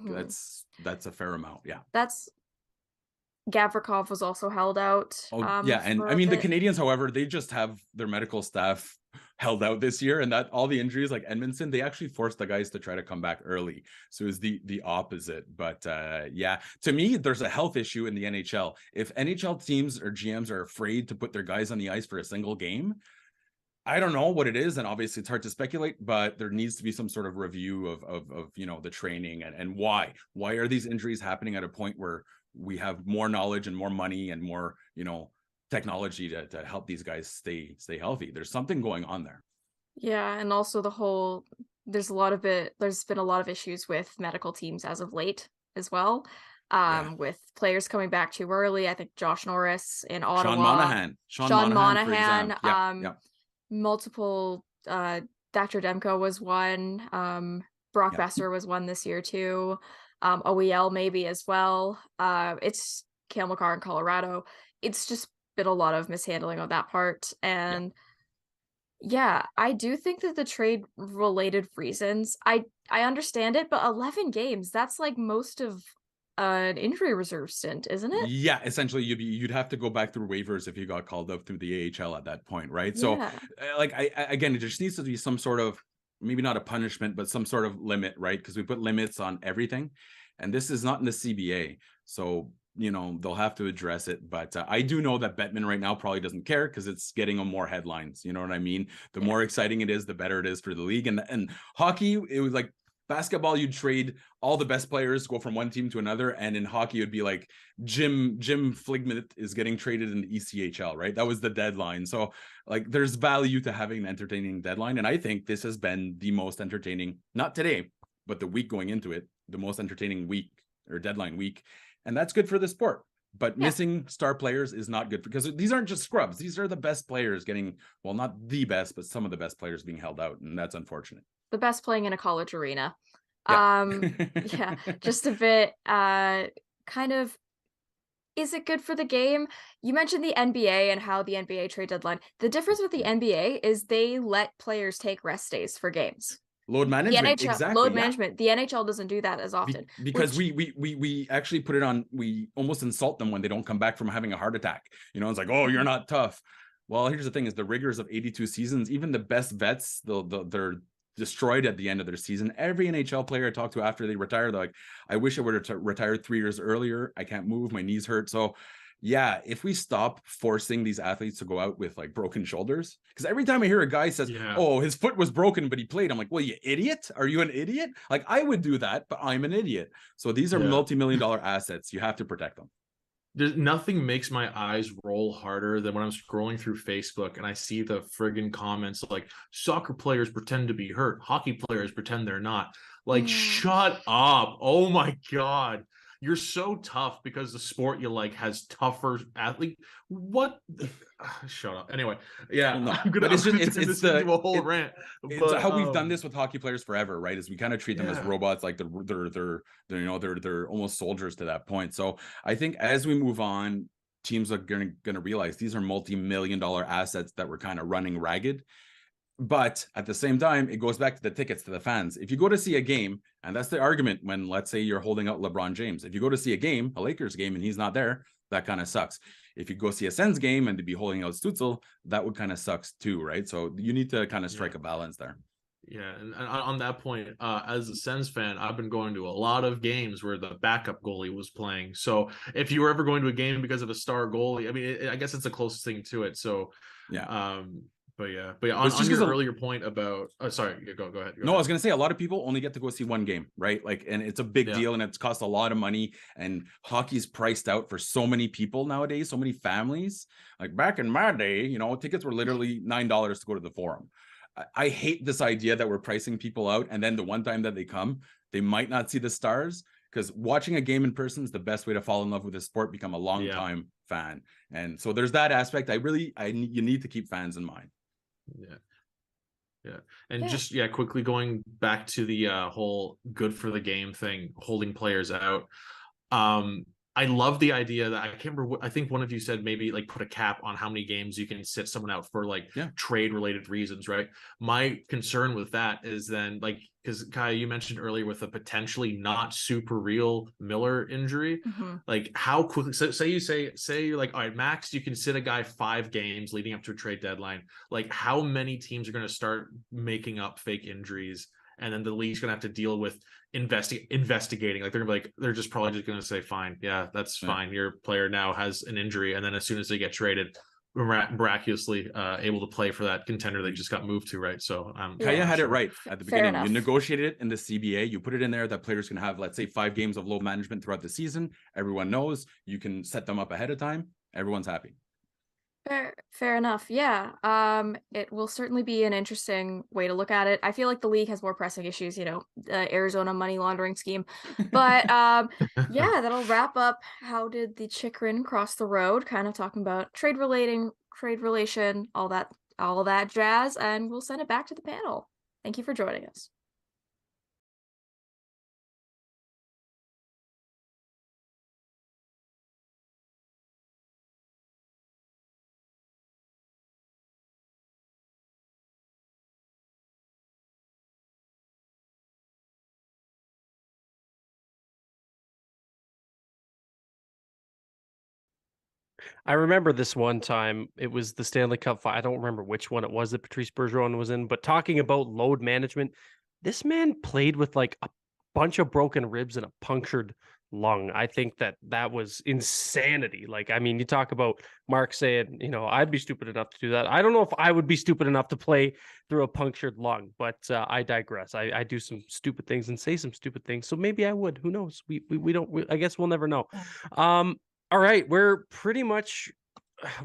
that's a fair amount. Yeah. Gavrikov was also held out. And I mean the Canadiens, however, they just have their medical staff held out this year, and that all the injuries like Edmonton, they actually forced the guys to try to come back early. So it was the opposite. But to me, there's a health issue in the NHL. If NHL teams or GMs are afraid to put their guys on the ice for a single game, I don't know what it is, and obviously it's hard to speculate, but there needs to be some sort of review of the training and why are these injuries happening at a point where we have more knowledge and more money and more, technology to help these guys stay healthy. There's something going on there. Yeah, and also there's been a lot of issues with medical teams as of late as well. With players coming back too early. I think Josh Norris in Ottawa. Sean Monahan. Multiple Dr. Demko was one. Brock Besser was one this year too. OEL maybe as well. It's Cale Makar in Colorado. It's just been a lot of mishandling on that part. And I do think that the trade related reasons, I understand it, but 11 games, that's like most of an injury reserve stint, isn't it? Yeah, essentially you'd have to go back through waivers if you got called up through the AHL at that point, right? So again, it just needs to be some sort of, maybe not a punishment, but some sort of limit, right? Because we put limits on everything, and this is not in the CBA. So, they'll have to address it. But I do know that Bettman right now probably doesn't care because it's getting them more headlines. You know what I mean? The more exciting it is, the better it is for the league. And hockey, it was like basketball, you'd trade all the best players, go from one team to another. And in hockey, it'd be like Jim Fligman is getting traded in the ECHL, right? That was the deadline. So like there's value to having an entertaining deadline. And I think this has been the most entertaining, not today, but the week going into it, the most entertaining week or deadline week. And that's good for the sport. But missing star players is not good because these aren't just scrubs. These are the best players getting, well, not the best, but some of the best players being held out. And that's unfortunate. The best playing in a college arena. Yeah. Just a bit kind of, is it good for the game? You mentioned the NBA and how the NBA trade deadline. The difference with the NBA is they let players take rest days for games. Load The management, NHL, exactly. load yeah. management. The NHL doesn't do that as often. Because which- we actually put it on, we almost insult them when they don't come back from having a heart attack. You know, it's like, oh, you're not tough. Well, here's the thing is the rigors of 82 seasons, even the best vets, they're destroyed at the end of their season. Every NHL player I talk to after they retire, they're like, I wish I would have retired 3 years earlier. I can't move, my knees hurt. So yeah, if we stop forcing these athletes to go out with like broken shoulders, because every time I hear a guy says, oh, his foot was broken, but he played, I'm like, well, you idiot. Are you an idiot? Like I would do that, but I'm an idiot. So these are multi-million-dollar assets. You have to protect them. There's nothing makes my eyes roll harder than when I'm scrolling through Facebook and I see the friggin' comments like soccer players pretend to be hurt, hockey players pretend they're not. Like, shut up. Oh my God. You're so tough because the sport you like has tougher athlete. What? Shut up. Anyway, yeah, no, I'm gonna it's into a whole rant. It's how we've done this with hockey players forever, right? Is we kind of treat them as robots, like they're almost soldiers to that point. So I think as we move on, teams are gonna realize these are multi-million-dollar assets that we're kind of running ragged. But at the same time, it goes back to the tickets, to the fans. If you go to see a game, and that's the argument when, let's say, you're holding out LeBron James. If you go to see a game, a Lakers game, and he's not there, that kind of sucks. If you go see a Sens game and to be holding out Stützle, that would kind of sucks too, right? So you need to kind of strike a balance there. Yeah, and on that point, as a Sens fan, I've been going to a lot of games where the backup goalie was playing. So if you were ever going to a game because of a star goalie, I mean, I guess it's the closest thing to it. So yeah. But on your earlier point about, sorry, go ahead. I was gonna say a lot of people only get to go see one game, right? Like, and it's a big deal, and it's cost a lot of money. And hockey's priced out for so many people nowadays, so many families. Like back in my day, you know, tickets were literally $9 to go to the Forum. I hate this idea that we're pricing people out, and then the one time that they come, they might not see the stars. Because watching a game in person is the best way to fall in love with the sport, become a long time fan. And so there's that aspect. You need to keep fans in mind. And just quickly going back to the whole good for the game thing, holding players out. I love the idea that I can't remember I think one of you said maybe like put a cap on how many games you can sit someone out for like trade related reasons, right? My concern with that is then like, because Kai, you mentioned earlier with a potentially not super real Miller injury, like how quickly, say you're like, all right, max, you can sit a guy 5 games leading up to a trade deadline. Like how many teams are going to start making up fake injuries? And then the league's going to have to deal with investigating. Like they're just probably just going to say, fine, that's fine. Your player now has an injury. And then as soon as they get traded, miraculously able to play for that contender they just got moved to, right? So Kaya had it right at the beginning. You negotiated it in the CBA, you put it in there that players can have, let's say, 5 games of load management throughout the season. Everyone knows you can set them up ahead of time. Everyone's happy. Fair enough. Yeah. It will certainly be an interesting way to look at it. I feel like the league has more pressing issues, you know, the Arizona money laundering scheme. But that'll wrap up how did the Chikrin cross the road, kind of talking about trade relation, all that jazz, and we'll send it back to the panel. Thank you for joining us. I remember this one time, it was the Stanley Cup I don't remember which one it was that Patrice Bergeron was in, but talking about load management, this man played with like a bunch of broken ribs and a punctured lung. I think that was insanity. Like, I mean, you talk about Mark saying, you know, I'd be stupid enough to do that. I don't know if I would be stupid enough to play through a punctured lung, but I digress. I do some stupid things and say some stupid things. So maybe I would, who knows? We don't, I guess we'll never know. All right, we're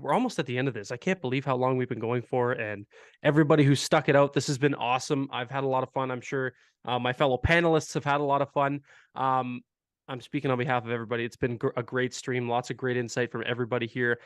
almost at the end of this. I can't believe how long we've been going for, and everybody who stuck it out, this has been awesome. I've had a lot of fun. I'm sure my fellow panelists have had a lot of fun. I'm speaking on behalf of everybody. It's been a great stream. Lots of great insight from everybody here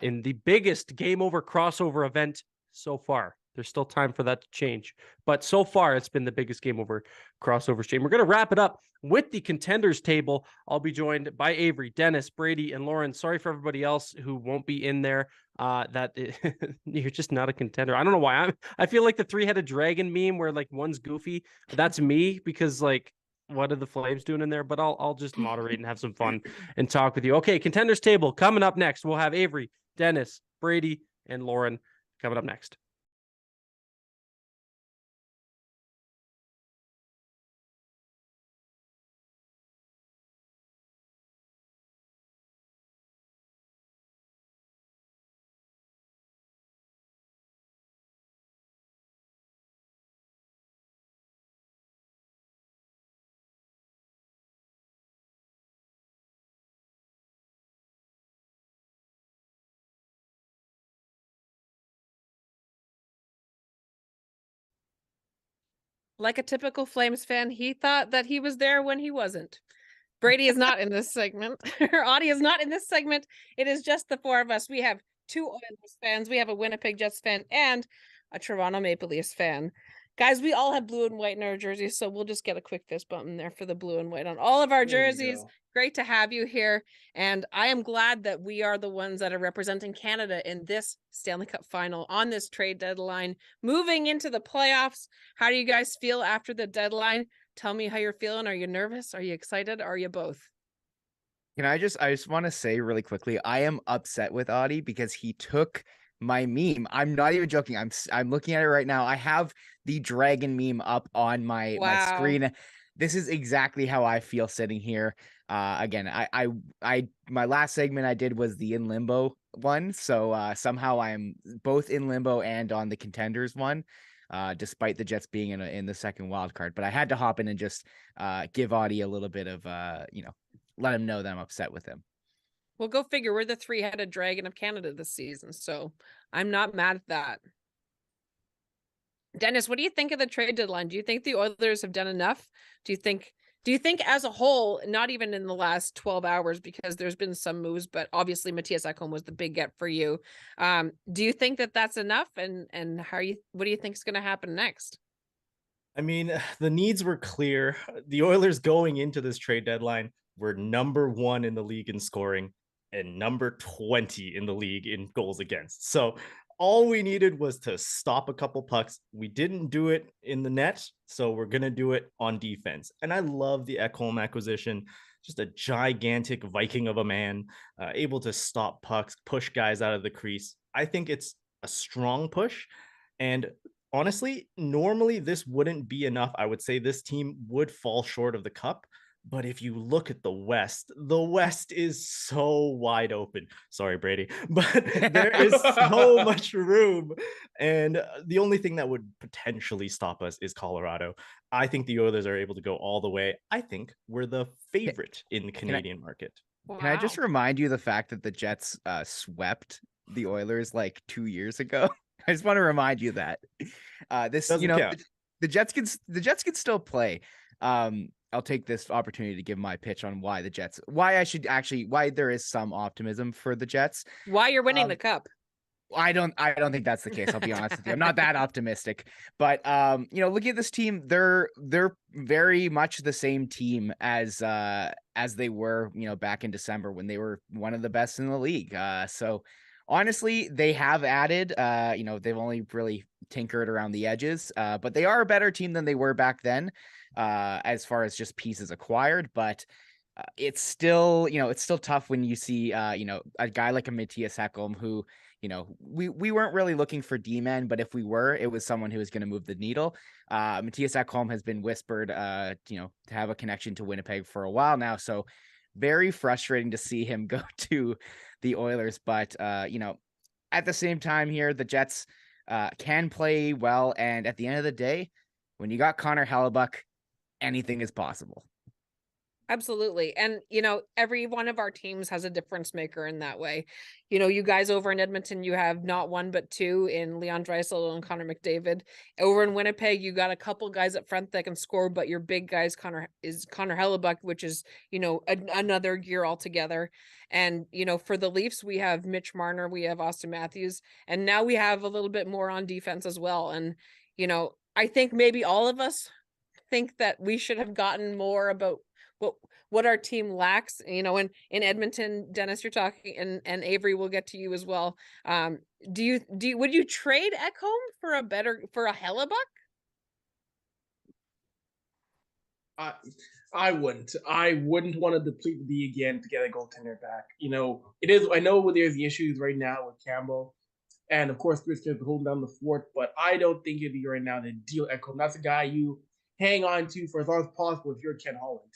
in the biggest Game Over crossover event so far. There's still time for that to change, but so far it's been the biggest Game Over crossover stream. We're going to wrap it up with the contenders table. I'll be joined by Avery, Dennis, Brady, and Lauren. Sorry for everybody else who won't be in there. You're just not a contender. I don't know why. I feel like the 3-headed dragon meme where like one's goofy. That's me, because like, what are the Flames doing in there? But I'll just moderate and have some fun and talk with you. Okay, contenders table coming up next. We'll have Avery, Dennis, Brady, and Lauren coming up next. Like a typical Flames fan, he thought that he was there when he wasn't. Brady is not in this segment. Auddie is not in this segment. It is just the four of us. We have 2 Oilers fans. We have a Winnipeg Jets fan and a Toronto Maple Leafs fan. Guys, we all have blue and white in our jerseys, so we'll just get a quick fist bump in there for the blue and white on all of our jerseys. Great to have you here. And I am glad that we are the ones that are representing Canada in this Stanley Cup final on this trade deadline. Moving into the playoffs, how do you guys feel after the deadline? Tell me how you're feeling. Are you nervous? Are you excited? Are you both? I just want to say really quickly, I am upset with Auddie because he took my meme. I'm not even joking. I'm looking at it right now. I have the dragon meme up on my screen. This is exactly how I feel sitting here. Again, my last segment I did was the in limbo one. So somehow I am both in limbo and on the contenders one, despite the Jets being in the second wild card. But I had to hop in and just give Auddie a little bit of let him know that I'm upset with him. Well, go figure. We're the 3-headed dragon of Canada this season, so I'm not mad at that. Dennis, what do you think of the trade deadline? Do you think the Oilers have done enough? Do you think as a whole, not even in the last 12 hours, because there's been some moves, but obviously Matthias Ekholm was the big get for you. Do you think that that's enough? And what do you think is going to happen next? I mean, the needs were clear. The Oilers going into this trade deadline were number 1 in the league in scoring and number 20 in the league in goals against. So all we needed was to stop a couple pucks. We didn't do it in the net, so we're going to do it on defense. And I love the Ekholm acquisition. Just a gigantic Viking of a man, able to stop pucks, push guys out of the crease. I think it's a strong push. And honestly, normally this wouldn't be enough. I would say this team would fall short of the cup. But if you look at the West is so wide open. Sorry, Brady, but there is so much room. And the only thing that would potentially stop us is Colorado. I think the Oilers are able to go all the way. I think we're the favorite in the Canadian market. Wow. Can I just remind you the fact that the Jets swept the Oilers like 2 years ago? I just want to remind you that this, Doesn't count. the Jets can still play. I'll take this opportunity to give my pitch on why there is some optimism for the Jets. Why you're winning the cup. I don't think that's the case. I'll be honest with you. I'm not that optimistic, but looking at this team, they're very much the same team as they were, back in December when they were one of the best in the league. So honestly, they have added, they've only really tinkered around the edges, but they are a better team than they were back then, as far as just pieces acquired. But it's still tough when you see, a guy like a Matthias Ekholm who, we weren't really looking for D-men, but if we were, it was someone who was going to move the needle. Matthias Ekholm has been whispered, to have a connection to Winnipeg for a while now. So very frustrating to see him go to the Oilers. But, at the same time here, the Jets can play well. And at the end of the day, when you got Connor Hellebuck, anything is possible. Absolutely. And, every one of our teams has a difference maker in that way. You guys over in Edmonton, you have not one, but two in Leon Draisaitl and Connor McDavid. Over in Winnipeg, you got a couple guys up front that can score, but your big guys Connor Hellebuck, which is, another gear altogether. And, for the Leafs, we have Mitch Marner, we have Austin Matthews, and now we have a little bit more on defense as well. And, I think maybe all of us think that we should have gotten more about what our team lacks. You know, in Edmonton, Dennis, you're talking, and Avery, will get to you as well. Would you trade Ekholm for a Hellebuck? I wouldn't. I wouldn't want to deplete the D again to get a goaltender back. You know, it is. I know there's the issues right now with Campbell, and of course Chris is holding down the fort. But I don't think it'd be right now to deal Ekholm. That's a guy you hang on to for as long as possible if you're Ken Holland.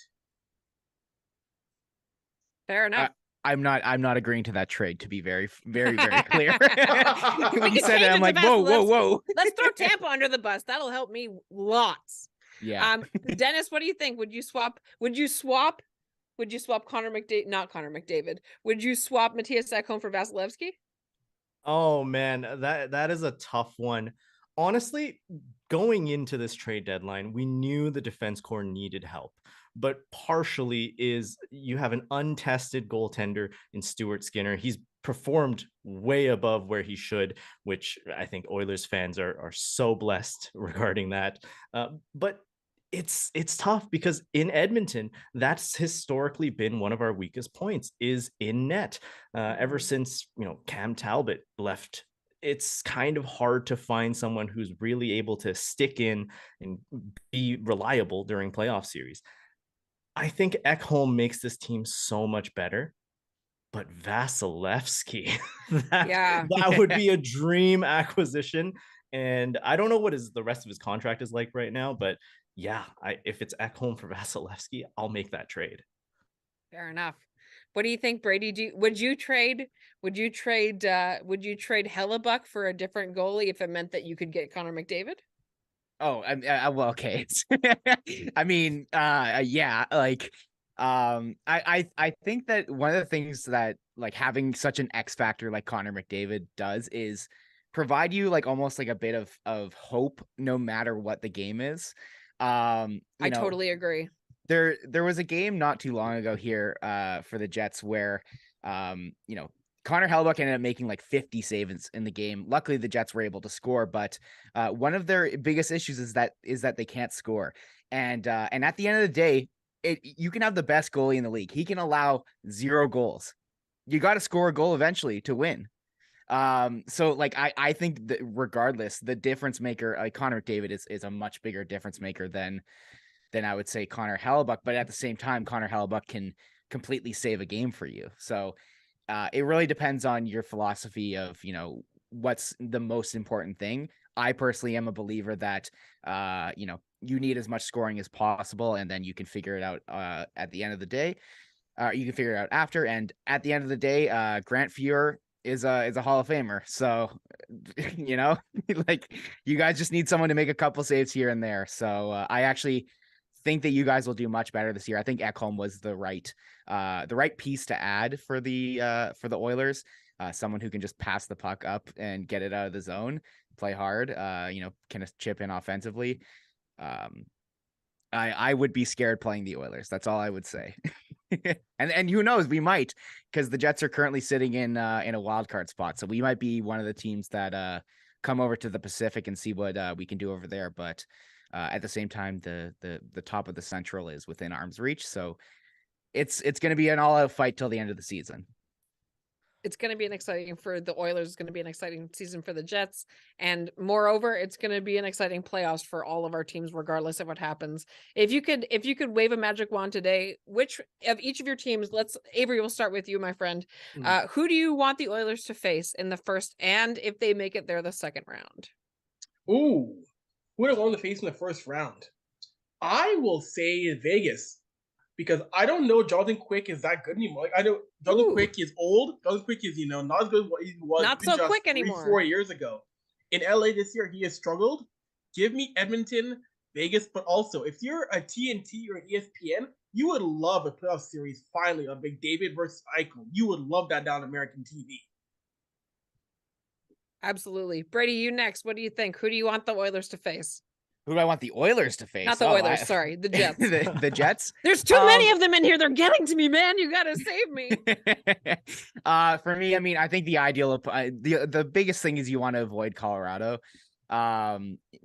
Fair enough. I'm not agreeing to that trade, to be very, very, very clear. When you can said it, change I'm it like, to whoa. Let's throw Tampa under the bus. That'll help me lots. Yeah. Dennis, what do you think? Would you swap Connor McDavid? Not Connor McDavid. Would you swap Matthias Ekholm for Vasilevsky? Oh man, that is a tough one. Honestly, going into this trade deadline, we knew the defense core needed help, but partially is you have an untested goaltender in Stuart Skinner. He's performed way above where he should, which I think Oilers fans are so blessed regarding that. But it's tough because in Edmonton, that's historically been one of our weakest points, is in net. Ever since, Cam Talbot left, it's kind of hard to find someone who's really able to stick in and be reliable during playoff series. I think Ekholm makes this team so much better, but Vasilevsky, that would be a dream acquisition. And I don't know what the rest of his contract is like right now, but yeah, if it's Ekholm for Vasilevsky, I'll make that trade. Fair enough. What do you think, Brady? Would you trade Hellebuck for a different goalie if it meant that you could get Connor McDavid? Oh, well, okay. I mean, yeah, like, I think that one of the things that like having such an X factor like Connor McDavid does is provide you like almost like a bit of hope no matter what the game is. I totally agree. There was a game not too long ago here for the Jets where Connor Hellebuck ended up making like 50 saves in the game. Luckily the Jets were able to score, but one of their biggest issues is that they can't score. And at the end of the day, you can have the best goalie in the league. He can allow 0 goals. You got to score a goal eventually to win. So like I think that regardless, the difference maker, like Connor McDavid is a much bigger difference maker than I would say Connor Hellebuck, but at the same time, Connor Hellebuck can completely save a game for you. So it really depends on your philosophy of, what's the most important thing. I personally am a believer that, you need as much scoring as possible, and then you can figure it out at the end of the day. You can figure it out after. And at the end of the day, Grant Fuhr is a Hall of Famer. So, like you guys just need someone to make a couple saves here and there. So I actually think that you guys will do much better this year. I think Ekholm was the right piece to add for the Oilers. Someone who can just pass the puck up and get it out of the zone, play hard, kind of chip in offensively. I would be scared playing the Oilers. That's all I would say. and who knows, we might, because the Jets are currently sitting in a wild card spot. So we might be one of the teams that come over to the Pacific and see what we can do over there. But at the same time, the top of the Central is within arm's reach. So it's going to be an all-out fight till the end of the season. It's going to be for the Oilers. It's going to be an exciting season for the Jets. And moreover, it's going to be an exciting playoffs for all of our teams, regardless of what happens. If you could wave a magic wand today, which of each of your teams, Avery, we'll start with you, my friend. Who do you want the Oilers to face in the first, and if they make it there, the second round? Ooh, who would I want to face in the first round? I will say Vegas. Because I don't know Jonathan Quick is that good anymore. Like, I know Jonathan Quick is old. Jonathan Quick is, not as good as what he was not so quick anymore. 4 years ago. In LA this year, he has struggled. Give me Edmonton, Vegas, but also if you're a TNT or an ESPN, you would love a playoff series finally of McDavid versus Eichel. You would love that down American TV. Absolutely. Brady, you next. What do you think? Who do you want the Oilers to face? Who do I want the Oilers to face? Not the Oilers, sorry, the Jets. the Jets? There's too many of them in here. They're getting to me, man. You got to save me. For me, I mean, I think the ideal the biggest thing is you want to avoid Colorado.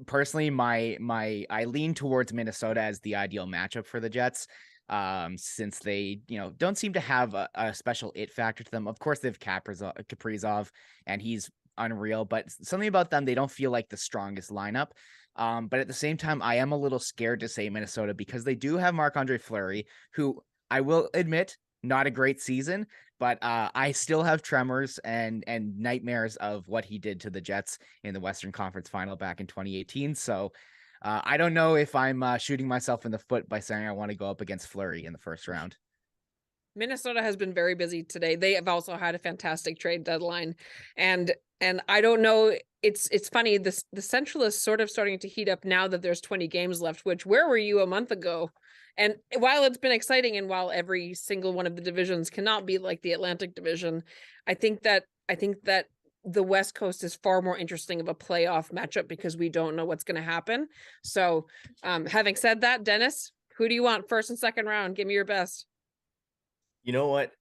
Personally, I lean towards Minnesota as the ideal matchup for the Jets. since they, don't seem to have a special it factor to them. Of course, they have Kaprizov, and he's unreal, but something about them, they don't feel like the strongest lineup. But at the same time, I am a little scared to say Minnesota because they do have Marc-Andre Fleury, who I will admit, not a great season, but I still have tremors and nightmares of what he did to the Jets in the Western Conference Final back in 2018. So I don't know if I'm shooting myself in the foot by saying I want to go up against Fleury in the first round. Minnesota has been very busy today. They have also had a fantastic trade deadline, and I don't know. It's funny. The Central is sort of starting to heat up now that there's 20 games left. Which, where were you a month ago? And while it's been exciting, and while every single one of the divisions cannot be like the Atlantic Division, I think that the West Coast is far more interesting of a playoff matchup because we don't know what's going to happen. So, having said that, Dennis, who do you want first and second round? Give me your best. You know what?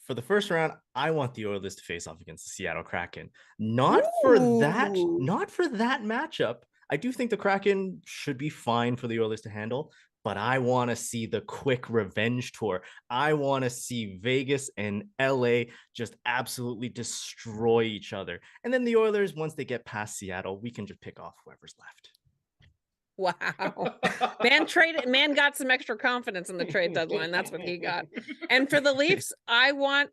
For the first round, I want the Oilers to face off against the Seattle Kraken. Not for that matchup. I do think the Kraken should be fine for the Oilers to handle, but I want to see the quick revenge tour. I want to see Vegas and LA just absolutely destroy each other. And then the Oilers, once they get past Seattle, we can just pick off whoever's left. Wow. Man got some extra confidence in the trade deadline. That's what he got. And for the Leafs, I want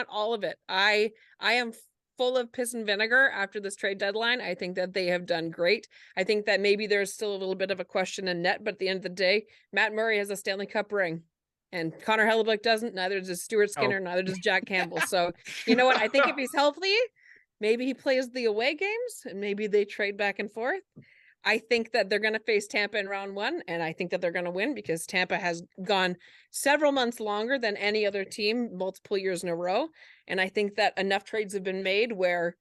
all of it. I am full of piss and vinegar after this trade deadline. I think that they have done great. I think that maybe there's still a little bit of a question in net, but at the end of the day, Matt Murray has a Stanley Cup ring. And Connor Hellebuyck doesn't, neither does Stuart Skinner, neither does Jack Campbell. So you know what? I think if he's healthy, maybe he plays the away games and maybe they trade back and forth. I think that they're going to face Tampa in round one, and I think that they're going to win because Tampa has gone several months longer than any other team, multiple years in a row. And I think that enough trades have been made where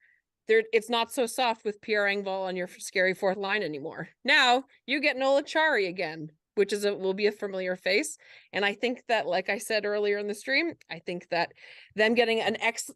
it's not so soft with Pierre Engvall on your scary fourth line anymore. Now you get Nola Chari again, which will be a familiar face. And I think that, like I said earlier in the stream, I think that them getting an ex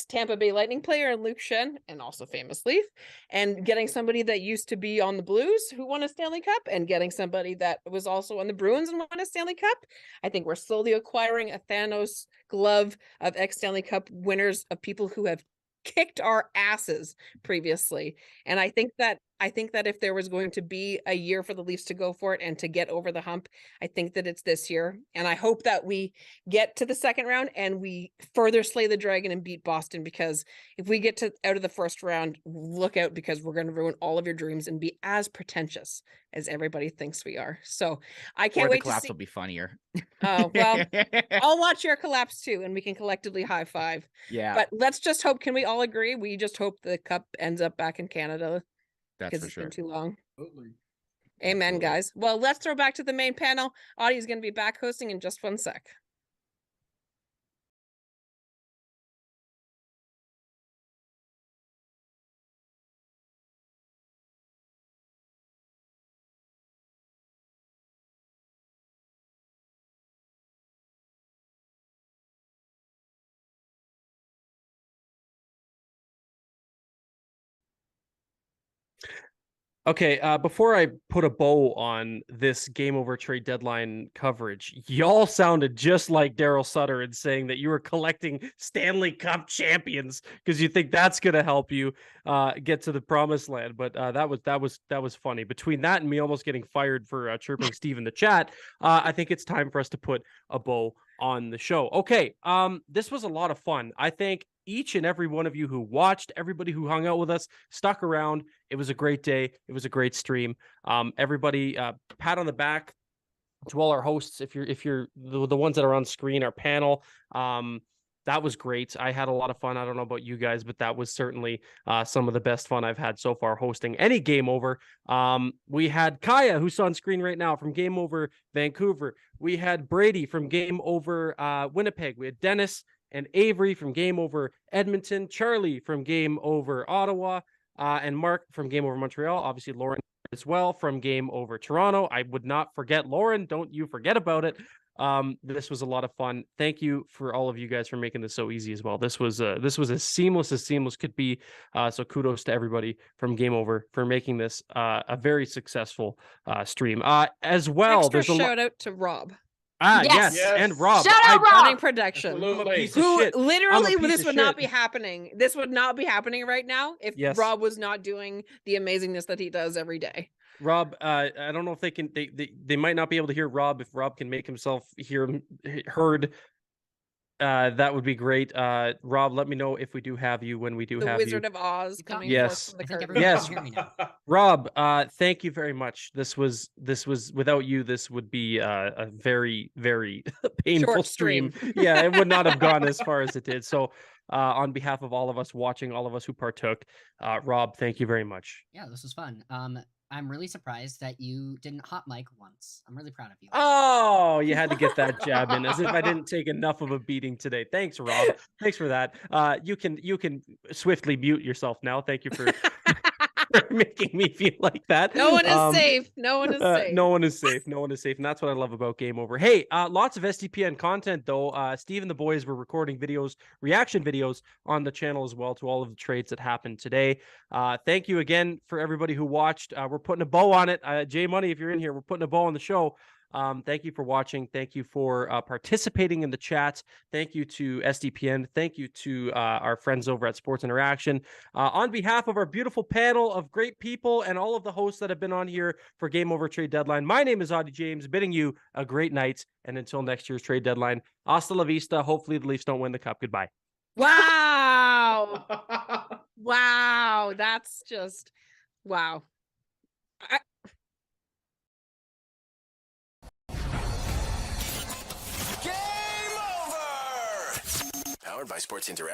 Tampa Bay Lightning player in Luke Shen, and also famous Leaf, and getting somebody that used to be on the Blues who won a Stanley Cup, and getting somebody that was also on the Bruins and won a Stanley Cup. I think we're slowly acquiring a Thanos glove of ex-Stanley Cup winners, of people who have kicked our asses previously. And I think that if there was going to be a year for the Leafs to go for it and to get over the hump, I think that it's this year. And I hope that we get to the second round and we further slay the dragon and beat Boston, because if we get out of the first round, look out, because we're going to ruin all of your dreams and be as pretentious as everybody thinks we are. So I can't wait to see. The collapse will be funnier. Oh, well, I'll watch your collapse too, and we can collectively high five. Yeah. But let's just hope, can we all agree? We just hope the cup ends up back in Canada. That's for sure. It's been too long. Absolutely. Amen, guys. Well, let's throw back to the main panel. Auddie is going to be back hosting in just 1 sec. Okay, before I put a bow on this game over trade deadline coverage, y'all sounded just like Daryl Sutter in saying that you were collecting Stanley Cup champions because you think that's going to help you get to the promised land. But that was funny. Between that and me almost getting fired for chirping Steve in the chat, I think it's time for us to put a bow on the show. Okay, this was a lot of fun. I think each and every one of you who watched, everybody who hung out with us, stuck around. It was a great day. It was a great stream. Everybody, pat on the back to all our hosts. If you're the ones that are on screen, our panel, that was great. I had a lot of fun. I don't know about you guys, but that was certainly some of the best fun I've had so far hosting any Game Over. We had Kaya, who's on screen right now, from Game Over Vancouver. We had Brady from Game Over Winnipeg. We had Dennis and Avery from Game Over Edmonton, Charlie from Game Over Ottawa, and Mark from Game Over Montreal. Obviously, Lauren as well from Game Over Toronto. I would not forget Lauren. Don't you forget about it. This was a lot of fun. Thank you for all of you guys for making this so easy as well. This was as seamless could be. So kudos to everybody from Game Over for making this a very successful stream. As well, Extra shout out to Rob. Yes. Yes. And Rob. Shout out, Rob. Running production. I'm a piece of Who shit. literally I'm a piece this of would not shit. be happening. This would not be happening right now if Yes. Rob was not doing the amazingness that he does every day. Rob, I don't know if they can. They might not be able to hear Rob. If Rob can make himself heard, that would be great. Rob, let me know if we do have you when we do The have Wizard you. of Oz coming Yes. forth from the I think curtain. everyone Yes. can hear me now. Rob, thank you very much. This was without you, this would be a very, very painful Short stream. stream. Yeah, it would not have gone as far as it did. So on behalf of all of us watching, all of us who partook, Rob, thank you very much. Yeah, this was fun. I'm really surprised that you didn't hot mic once. I'm really proud of you. Oh, you had to get that jab in, as if I didn't take enough of a beating today. Thanks, Rob. Thanks for that. You can swiftly mute yourself now. Thank you for making me feel like that. No one is safe. No one is safe. No one is safe. No one is safe. And that's what I love about Game Over. Hey, lots of SDPN content, though. Steve and the boys were recording videos, reaction videos on the channel as well to all of the trades that happened today. Thank you again for everybody who watched. We're putting a bow on it. J Money, if you're in here, we're putting a bow on the show. Thank you for watching. Thank you for participating in the chat. Thank you to SDPN. Thank you to our friends over at Sports Interaction. On behalf of our beautiful panel of great people and all of the hosts that have been on here for Game Over Trade Deadline, my name is Auddie James, bidding you a great night. And until next year's trade deadline, hasta la vista. Hopefully the Leafs don't win the cup. Goodbye. Wow. Wow. That's just, wow. Game over! Powered by Sports Interaction.